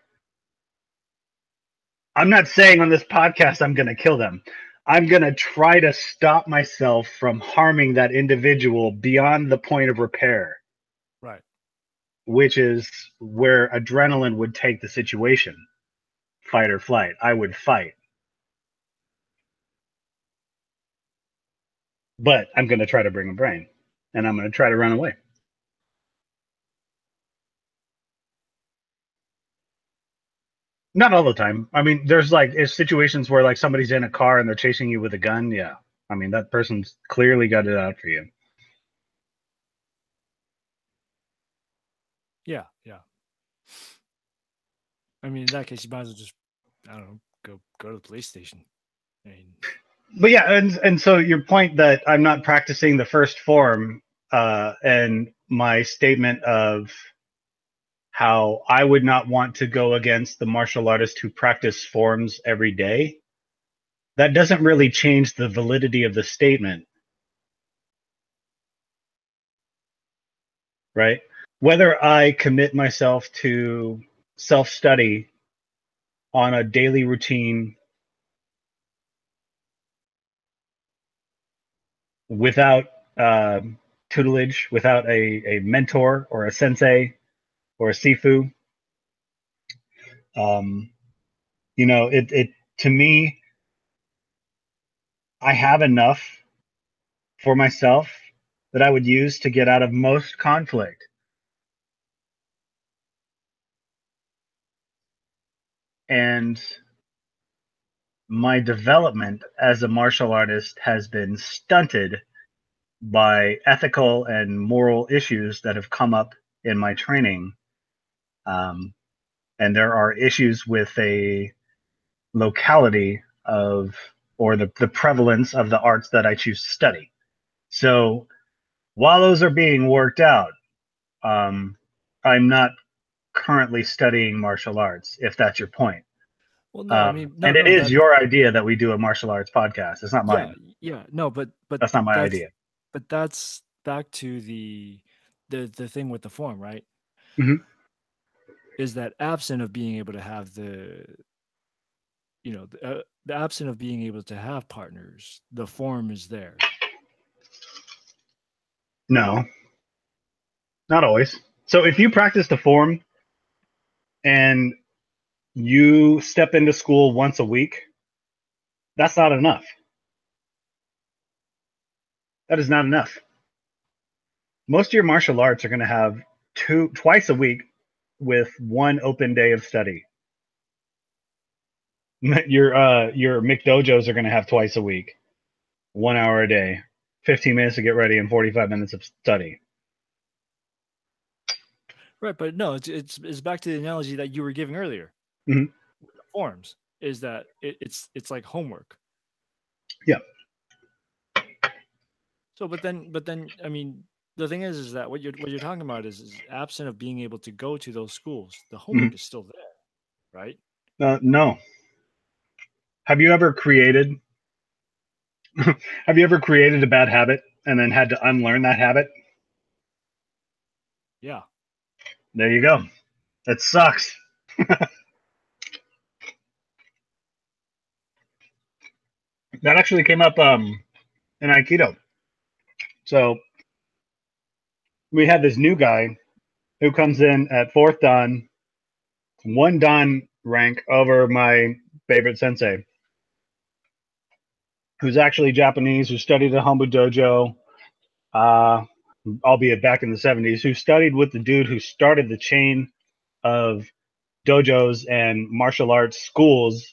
I'm not saying on this podcast I'm going to kill them. I'm going to try to stop myself from harming that individual beyond the point of repair. Right. Which is where adrenaline would take the situation. Fight or flight. I would fight. But I'm going to try to bring a brain. And I'm going to try to run away. Not all the time. I mean, there's situations where like somebody's in a car and they're chasing you with a gun. Yeah. I mean, that person's clearly got it out for you. Yeah. Yeah. I mean, in that case, you might as well just, I don't know, go to the police station. I mean, but yeah, and so your point that I'm not practicing the first form, and my statement of how I would not want to go against the martial artist who practice forms every day, that doesn't really change the validity of the statement. Right? Whether I commit myself to self-study on a daily routine without tutelage, without a mentor or a sensei or a sifu, it to me, I have enough for myself that I would use to get out of most conflict. And my development as a martial artist has been stunted by ethical and moral issues that have come up in my training. And there are issues with a locality of, or the prevalence of the arts that I choose to study. So while those are being worked out, I'm not currently studying martial arts, if that's your point. well, no, I mean, and it is your idea that we do a martial arts podcast. It's not mine. Yeah, no, but that's not my idea. But that's back to the thing with the form, right? Mm-hmm. Is that absent of being able to have the absent of being able to have partners, the form is there. No, not always. So if you practice the form and you step into school once a week, that's not enough. That is not enough. Most of your martial arts are going to have twice a week with one open day of study. Your McDojos are going to have twice a week, 1 hour a day, 15 minutes to get ready, and 45 minutes of study. Right, but no, it's back to the analogy that you were giving earlier. Mm-hmm. With the forms is that it's like homework. Yeah. So, but then, I mean, the thing is that what you're talking about is absent of being able to go to those schools. The homework is still there, right? No. Have you ever created a bad habit and then had to unlearn that habit? Yeah. There you go. That sucks. That actually came up in Aikido. So we had this new guy who comes in at 4th Dan, 1 Dan rank over my favorite sensei. who's actually Japanese, who studied at Hombu Dojo, albeit back in the 70s, who studied with the dude who started the chain of dojos and martial arts schools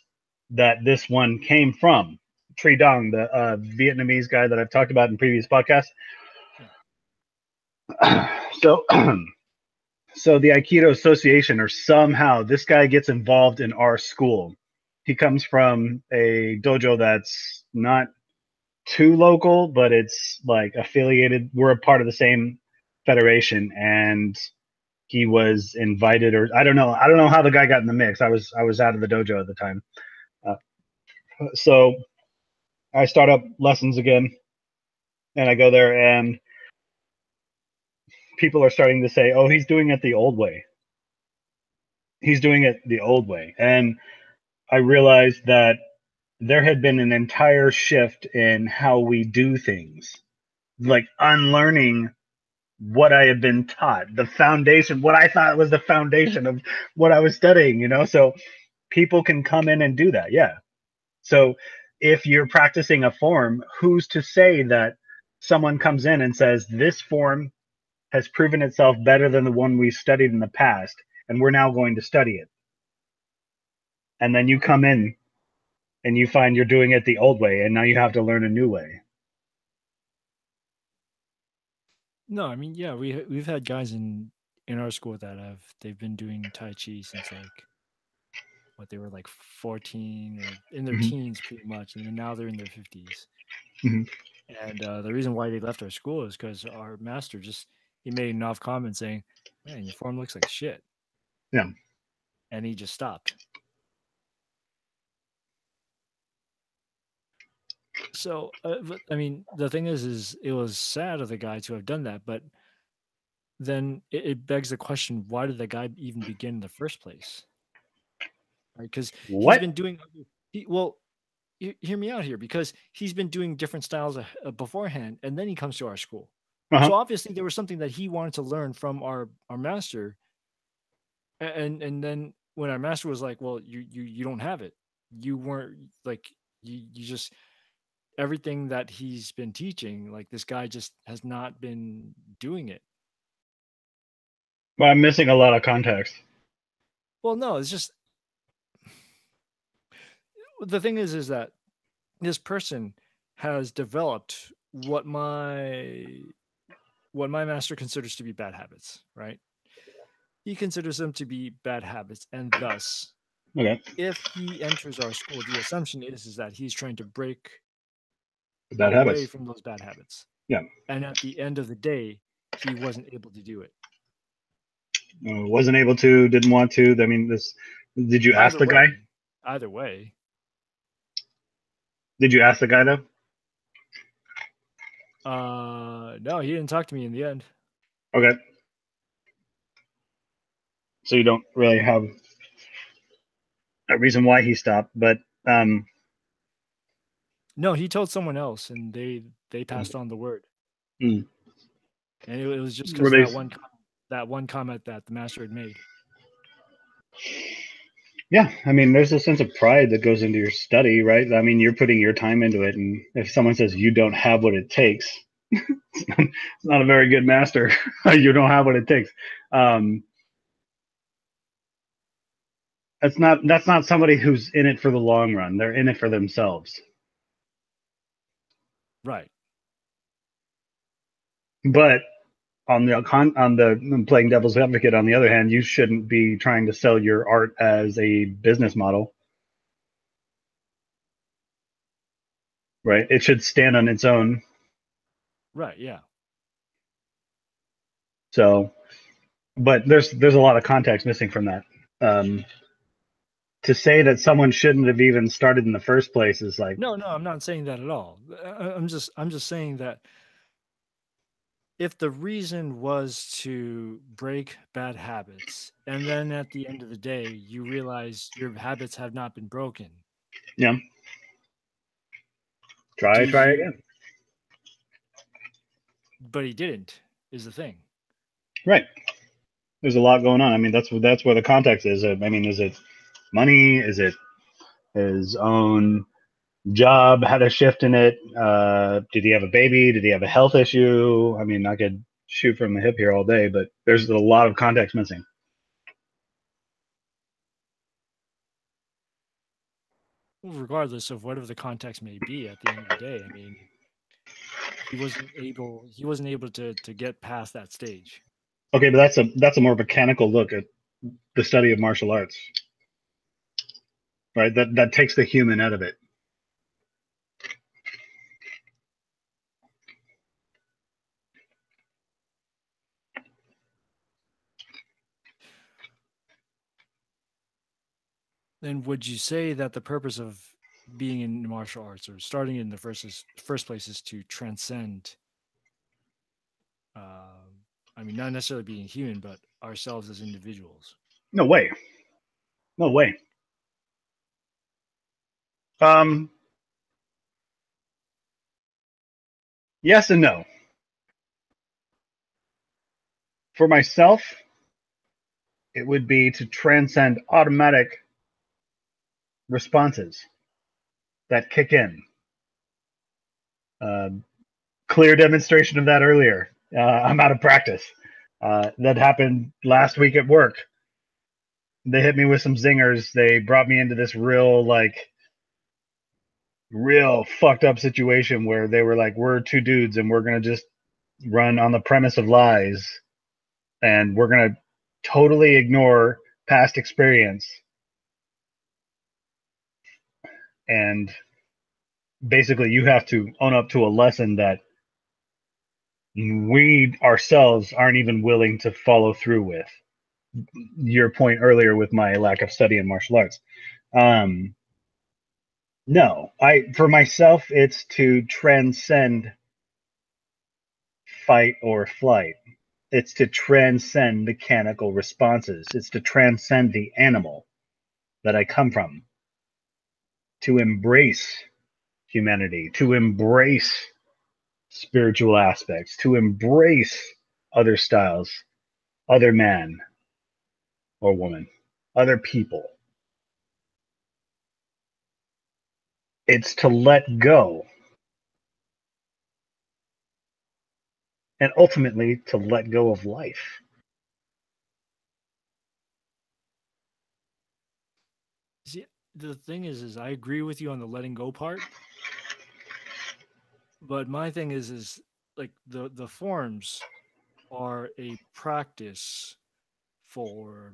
that this one came from. Tri Dong, the Vietnamese guy that I've talked about in previous podcasts. Yeah. So, so the Aikido Association, or somehow this guy gets involved in our school. He comes from a dojo that's not too local, but it's like affiliated. We're a part of the same federation, and he was invited, or I don't know how the guy got in the mix. I was out of the dojo at the time, so I start up lessons again, and I go there, and people are starting to say, "Oh, he's doing it the old way. He's doing it the old way," and I realized that there had been an entire shift in how we do things, like unlearning what I had been taught, the foundation, what I thought was the foundation of what I was studying, you know? So people can come in and do that. Yeah. So if you're practicing a form, who's to say that someone comes in and says, this form has proven itself better than the one we studied in the past, and we're now going to study it. And then you come in and you find you're doing it the old way, and now you have to learn a new way. No, I mean, yeah, we've had guys in our school that they've been doing Tai Chi since like what they were like 14 or in their teens pretty much, and then now they're in their 50s. And the reason why they left our school is because our master he made an off comment saying, "Man, your form looks like shit." Yeah. And he just stopped. So, I mean, the thing is it was sad of the guy to have done that, but then it begs the question: why did the guy even begin in the first place? Right? Because he's been doing. Hear me out here, because he's been doing different styles beforehand, and then he comes to our school. So obviously there was something that he wanted to learn from our master, and then when our master was like, "Well, you don't have it. You weren't like you just." Everything that he's been teaching, like this guy just has not been doing it. But I'm missing a lot of context. Well, no, it's just the thing is that this person has developed what my master considers to be bad habits, right? He considers them to be bad habits, and thus, if he enters our school, the assumption is that he's trying to break bad away habits from those bad habits. Yeah. And at the end of the day, he wasn't able to do it. Wasn't able to, didn't want to. I mean, did you ask the guy? Either way. Did you ask the guy though? No, he didn't talk to me in the end. Okay. So you don't really have a reason why he stopped, but no, he told someone else, and they passed on the word. And it was just because that one comment that the master had made. Yeah, I mean, there's a sense of pride that goes into your study, right? I mean, you're putting your time into it, and if someone says you don't have what it takes, it's not a very good master. You don't have what it takes. That's not somebody who's in it for the long run. They're in it for themselves. Right. But on the playing devil's advocate, on the other hand, you shouldn't be trying to sell your art as a business model. Right? It should stand on its own. Right, yeah. So, but there's a lot of context missing from that. To say that someone shouldn't have even started in the first place is like, no, I'm not saying that at all. I'm just saying that if the reason was to break bad habits, and then at the end of the day you realize your habits have not been broken, yeah, try again. But he didn't, is the thing. Right. There's a lot going on. I mean, that's where the context is. I mean, is it money? Is it his own job had a shift in it. Did he have a baby? Did he have a health issue? I mean, I could shoot from the hip here all day, but there's a lot of context missing. Well, regardless of whatever the context may be, at the end of the day, I mean, he wasn't able to get past that stage. Okay, but that's a more mechanical look at the study of martial arts, right? That takes the human out of it. Then would you say that the purpose of being in martial arts or starting in the first place is to transcend I mean, not necessarily being human, but ourselves as individuals? No way. No way. Um, yes and no. For myself, it would be to transcend automatic responses that kick in. Uh, Clear demonstration of that earlier. I'm out of practice. That happened last week at work. They hit me with some zingers. They brought me into this real fucked up situation where they were like, we're two dudes and we're going to just run on the premise of lies and we're going to totally ignore past experience. And basically you have to own up to a lesson that we ourselves aren't even willing to follow through with. Your point earlier with my lack of study in martial arts. No, for myself, it's to transcend fight or flight. It's to transcend mechanical responses. It's to transcend the animal that I come from. To embrace humanity, to embrace spiritual aspects, to embrace other styles, other man or woman, other people. It's to let go. And ultimately to let go of life. See, the thing is I agree with you on the letting go part, but my thing is like the forms are a practice for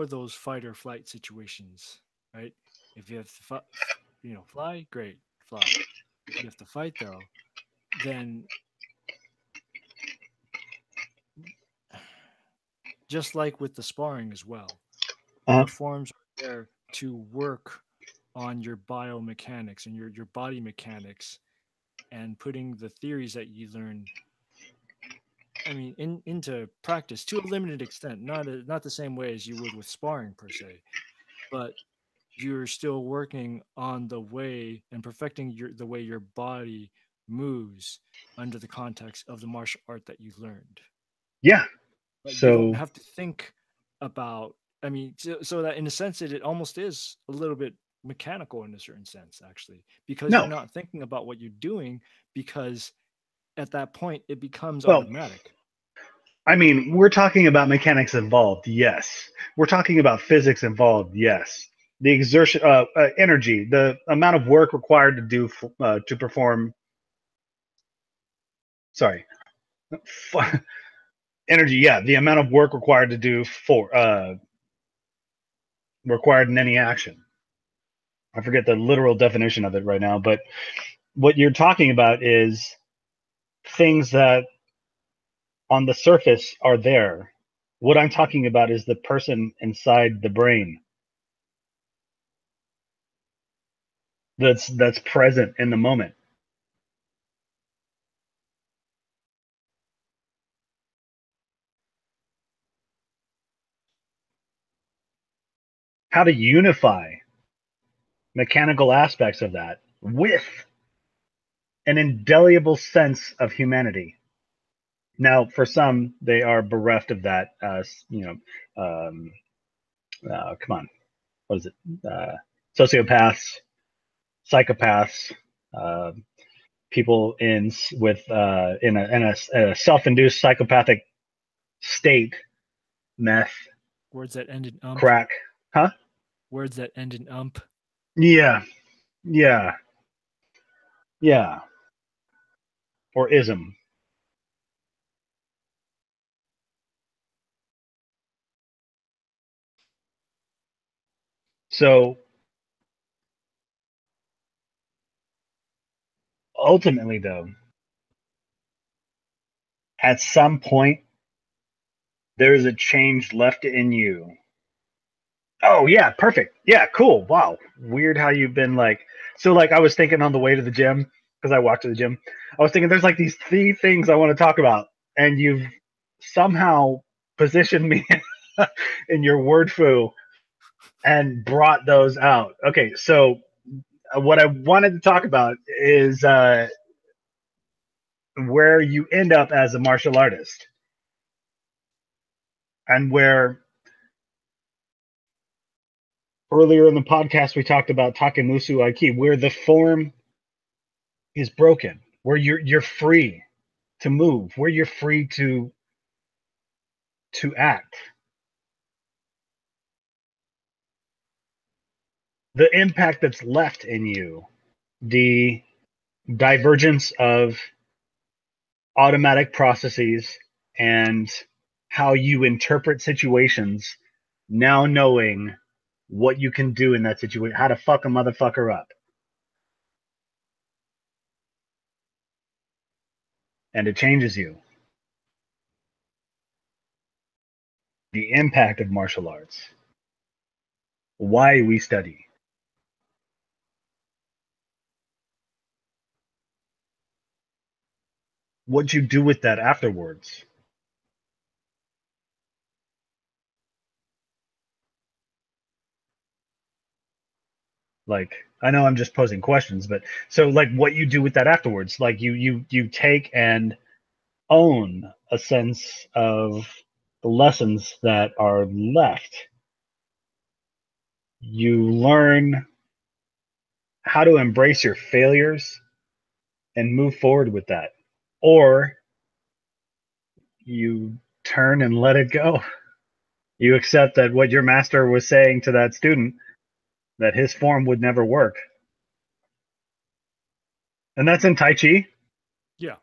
those fight or flight situations, right? If you have to fly, great, fly. If you have to fight though, then just like with the sparring as well, Uh-huh. the forms are there to work on your biomechanics and your body mechanics and putting the theories that you learn, I mean, into practice to a limited extent, not the same way as you would with sparring per se, but you're still working on the way and perfecting the way your body moves under the context of the martial art that you learned. Yeah. But you don't So have to think about, I mean, so that in a sense it almost is a little bit mechanical in a certain sense, actually, because you're no. not thinking about what you're doing, because at that point it becomes Well, automatic. I mean, we're talking about mechanics involved, yes. We're talking about physics involved, yes. The exertion, energy, the amount of work required to perform. Sorry, energy. Yeah, the amount of work required to do required in any action. I forget the literal definition of it right now, but what you're talking about is things that on the surface are there. What I'm talking about is the person inside the brain that's present in the moment. How to unify mechanical aspects of that with an indelible sense of humanity. Now, for some, they are bereft of that. Come on, what is it? sociopaths, psychopaths, people in a self-induced psychopathic state, meth, Words that end in ump. crack, huh? Words that end in ump. Yeah, yeah, yeah, or ism. So ultimately, though, at some point, there is a change left in you. Oh yeah, perfect. Yeah, cool. Wow. Weird how you've been like so like I was thinking on the way to the gym, because I walked to the gym. I was thinking there's like these three things I want to talk about, and you've somehow positioned me in your word foo and brought those out. Okay, so what I wanted to talk about is where you end up as a martial artist, and where earlier in the podcast we talked about Takemusu Aiki, where the form is broken, where you're free to move, where you're free to act. The impact that's left in you, the divergence of automatic processes and how you interpret situations, now knowing what you can do in that situation, how to fuck a motherfucker up. And it changes you. The impact of martial arts, why we study. What you do with that afterwards. Like, I know I'm just posing questions, but so like what you do with that afterwards, like you take and own a sense of the lessons that are left. You learn how to embrace your failures and move forward with that. Or you turn and let it go. You accept that what your master was saying to that student, that his form would never work. And that's in Tai Chi? Yeah.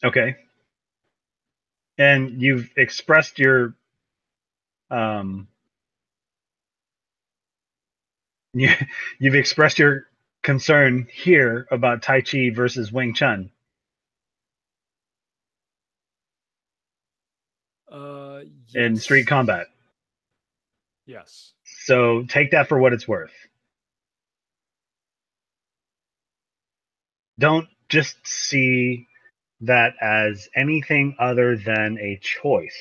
Okay. And you've expressed your um you've expressed your concern here about Tai Chi versus Wing Chun. In Yes. street combat. Yes. So take that for what it's worth. Don't just see that as anything other than a choice.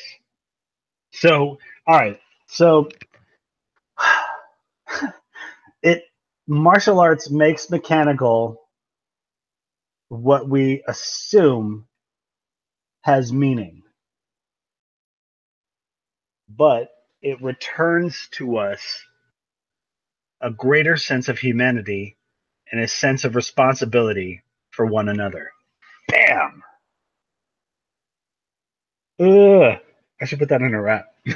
So, all right. So it martial arts makes mechanical what we assume has meaning. But it returns to us a greater sense of humanity and a sense of responsibility for one another. Bam! Ugh. I should put that in a rap. You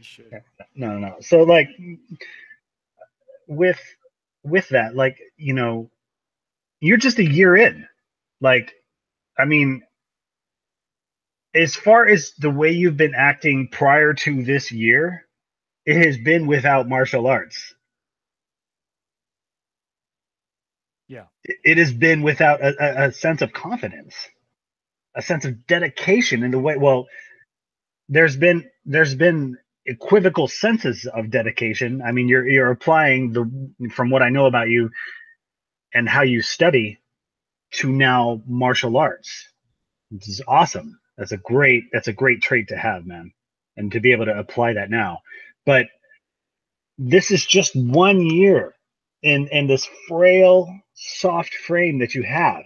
should. No. So like with that, like, you know, you're just a year in. Like, I mean, as far as the way you've been acting prior to this year, it has been without martial arts. Yeah. It has been without a sense of confidence, a sense of dedication in the way. Well, there's been equivocal senses of dedication. I mean, you're applying from what I know about you and how you study to now martial arts. This is awesome. That's a great trait to have, man, and to be able to apply that now. But this is just 1 year in this frail, soft frame that you have.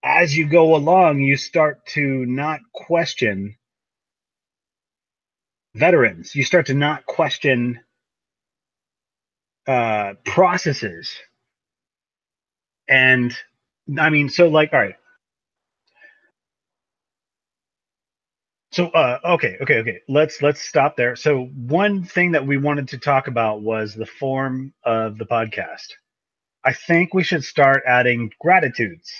As you go along, you start to not question veterans. You start to not question processes. And I mean, so like, all right. So okay. Let's stop there. So one thing that we wanted to talk about was the form of the podcast. I think we should start adding gratitudes.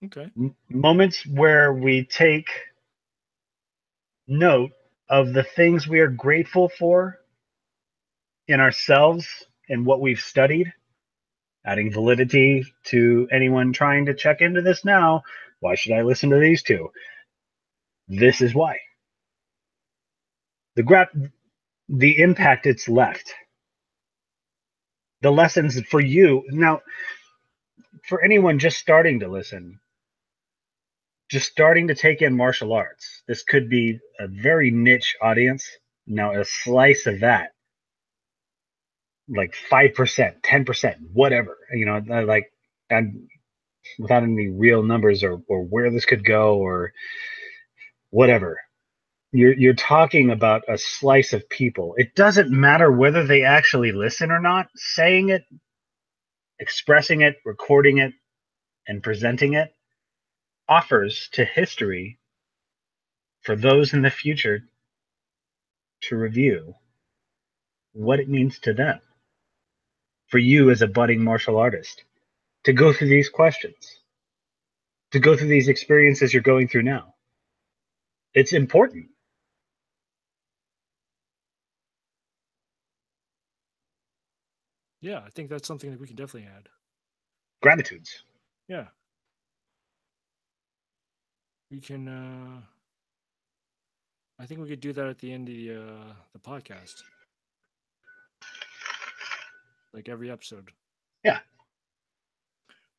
Okay. Moments where we take note of the things we are grateful for in ourselves and what we've studied, adding validity to anyone trying to check into this now. Why should I listen to these two? This is why. The impact it's left. The lessons for you. Now, for anyone just starting to listen, just starting to take in martial arts, this could be a very niche audience. Now, a slice of that, like 5%, 10%, whatever, like, and without any real numbers or where this could go or whatever. You're talking about a slice of people. It doesn't matter whether they actually listen or not. Saying it, expressing it, recording it, and presenting it offers to history for those in the future to review what it means to them. For you as a budding martial artist, to go through these questions, to go through these experiences you're going through now. It's important. Yeah, I think that's something that we can definitely add. Gratitudes. Yeah. We can I think we could do that at the end of the podcast. Like every episode. Yeah.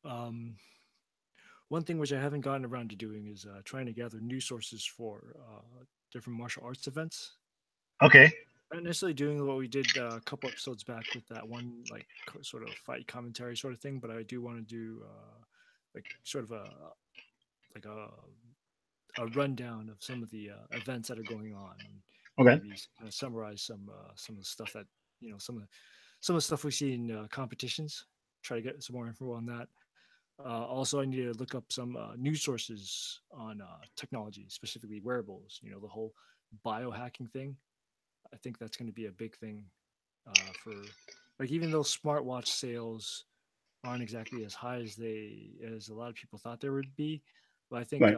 One thing which I haven't gotten around to doing is trying to gather news sources for different martial arts events. Okay. Not necessarily doing what we did a couple episodes back with that one like sort of fight commentary sort of thing, but I do want to do like sort of like a rundown of some of the events that are going on, and Okay. maybe kind of summarize some of the stuff that some of the stuff we see in competitions. Try to get some more info on that. Also, I need to look up some news sources on technology, specifically wearables. You know, the whole biohacking thing. I think that's going to be a big thing for like even though smartwatch sales aren't exactly as high as a lot of people thought there would be, but I think Right.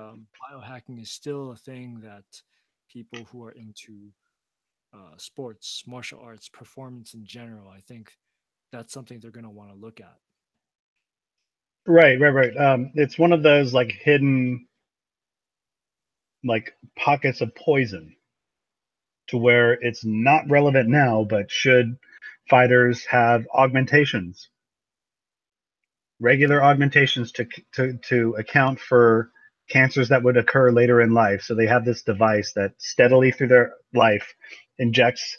biohacking is still a thing that people who are into sports, martial arts, performance in general, I think that's something they're going to want to look at. Right. It's one of those like hidden like pockets of poison to where it's not relevant now, but should fighters have augmentations, regular Yeah. augmentations to account for cancers that would occur later in life. So they have this device that steadily through their life injects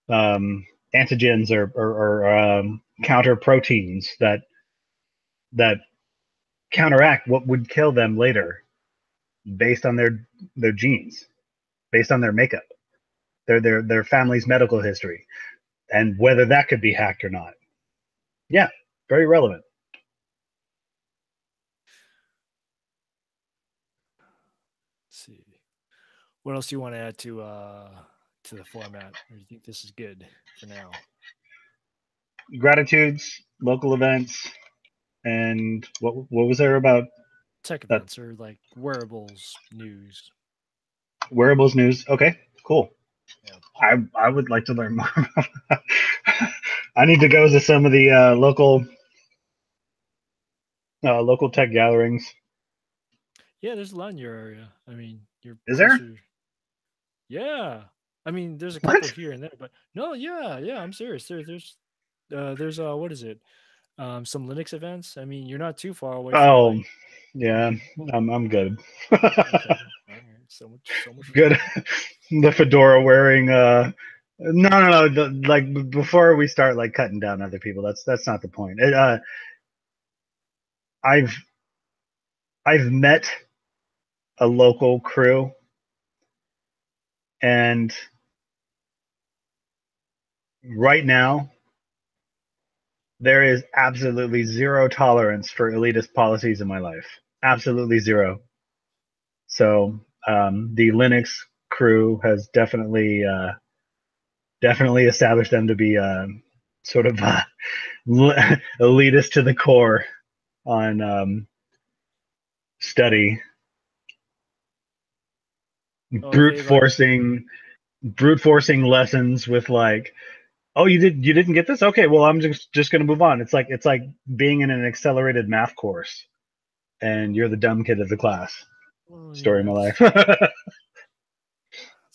antigens or counter proteins that counteract what would kill them later based on their genes, based on their makeup, their family's medical history, and whether that could be hacked or not. Yeah, very relevant. Let's see. What else do you want to add to the format, or do you think this is good for now? Gratitudes, local events, and what was there about Tech that events or like wearables news. wearables news? Okay, cool. Yeah. I would like to learn more. I need to go to some of the local tech gatherings. Yeah, there's a lot in your area. I mean, you're Is there? closer. Yeah. I mean, there's a couple What? here and there, but no, yeah, I'm serious. There's what is it? Some Linux events. I mean, you're not too far away from Oh, like yeah, I'm good. okay. All right. So much for Good. that. The fedora wearing. No. Like before we start like cutting down other people, that's not the point. I've I've met a local crew, and right now, there is absolutely zero tolerance for elitist policies in my life. Absolutely zero. So the Linux crew has definitely established them to be sort of elitist to the core on study, brute forcing lessons with like, oh, you didn't get this? Okay, well, I'm just going to move on. It's like being in an accelerated math course and you're the dumb kid of the class. Well, Story of my life. that's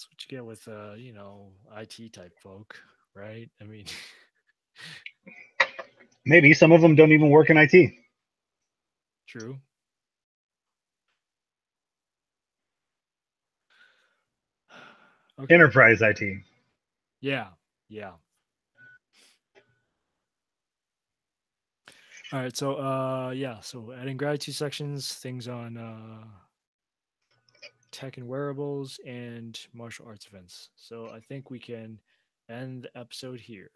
what you get with IT type folk, right? I mean, Maybe some of them don't even work in IT. true. Okay. Enterprise IT. Yeah. Yeah. All right. So yeah. So adding gratitude sections, things on tech and wearables, and martial arts events. So I think we can end the episode here.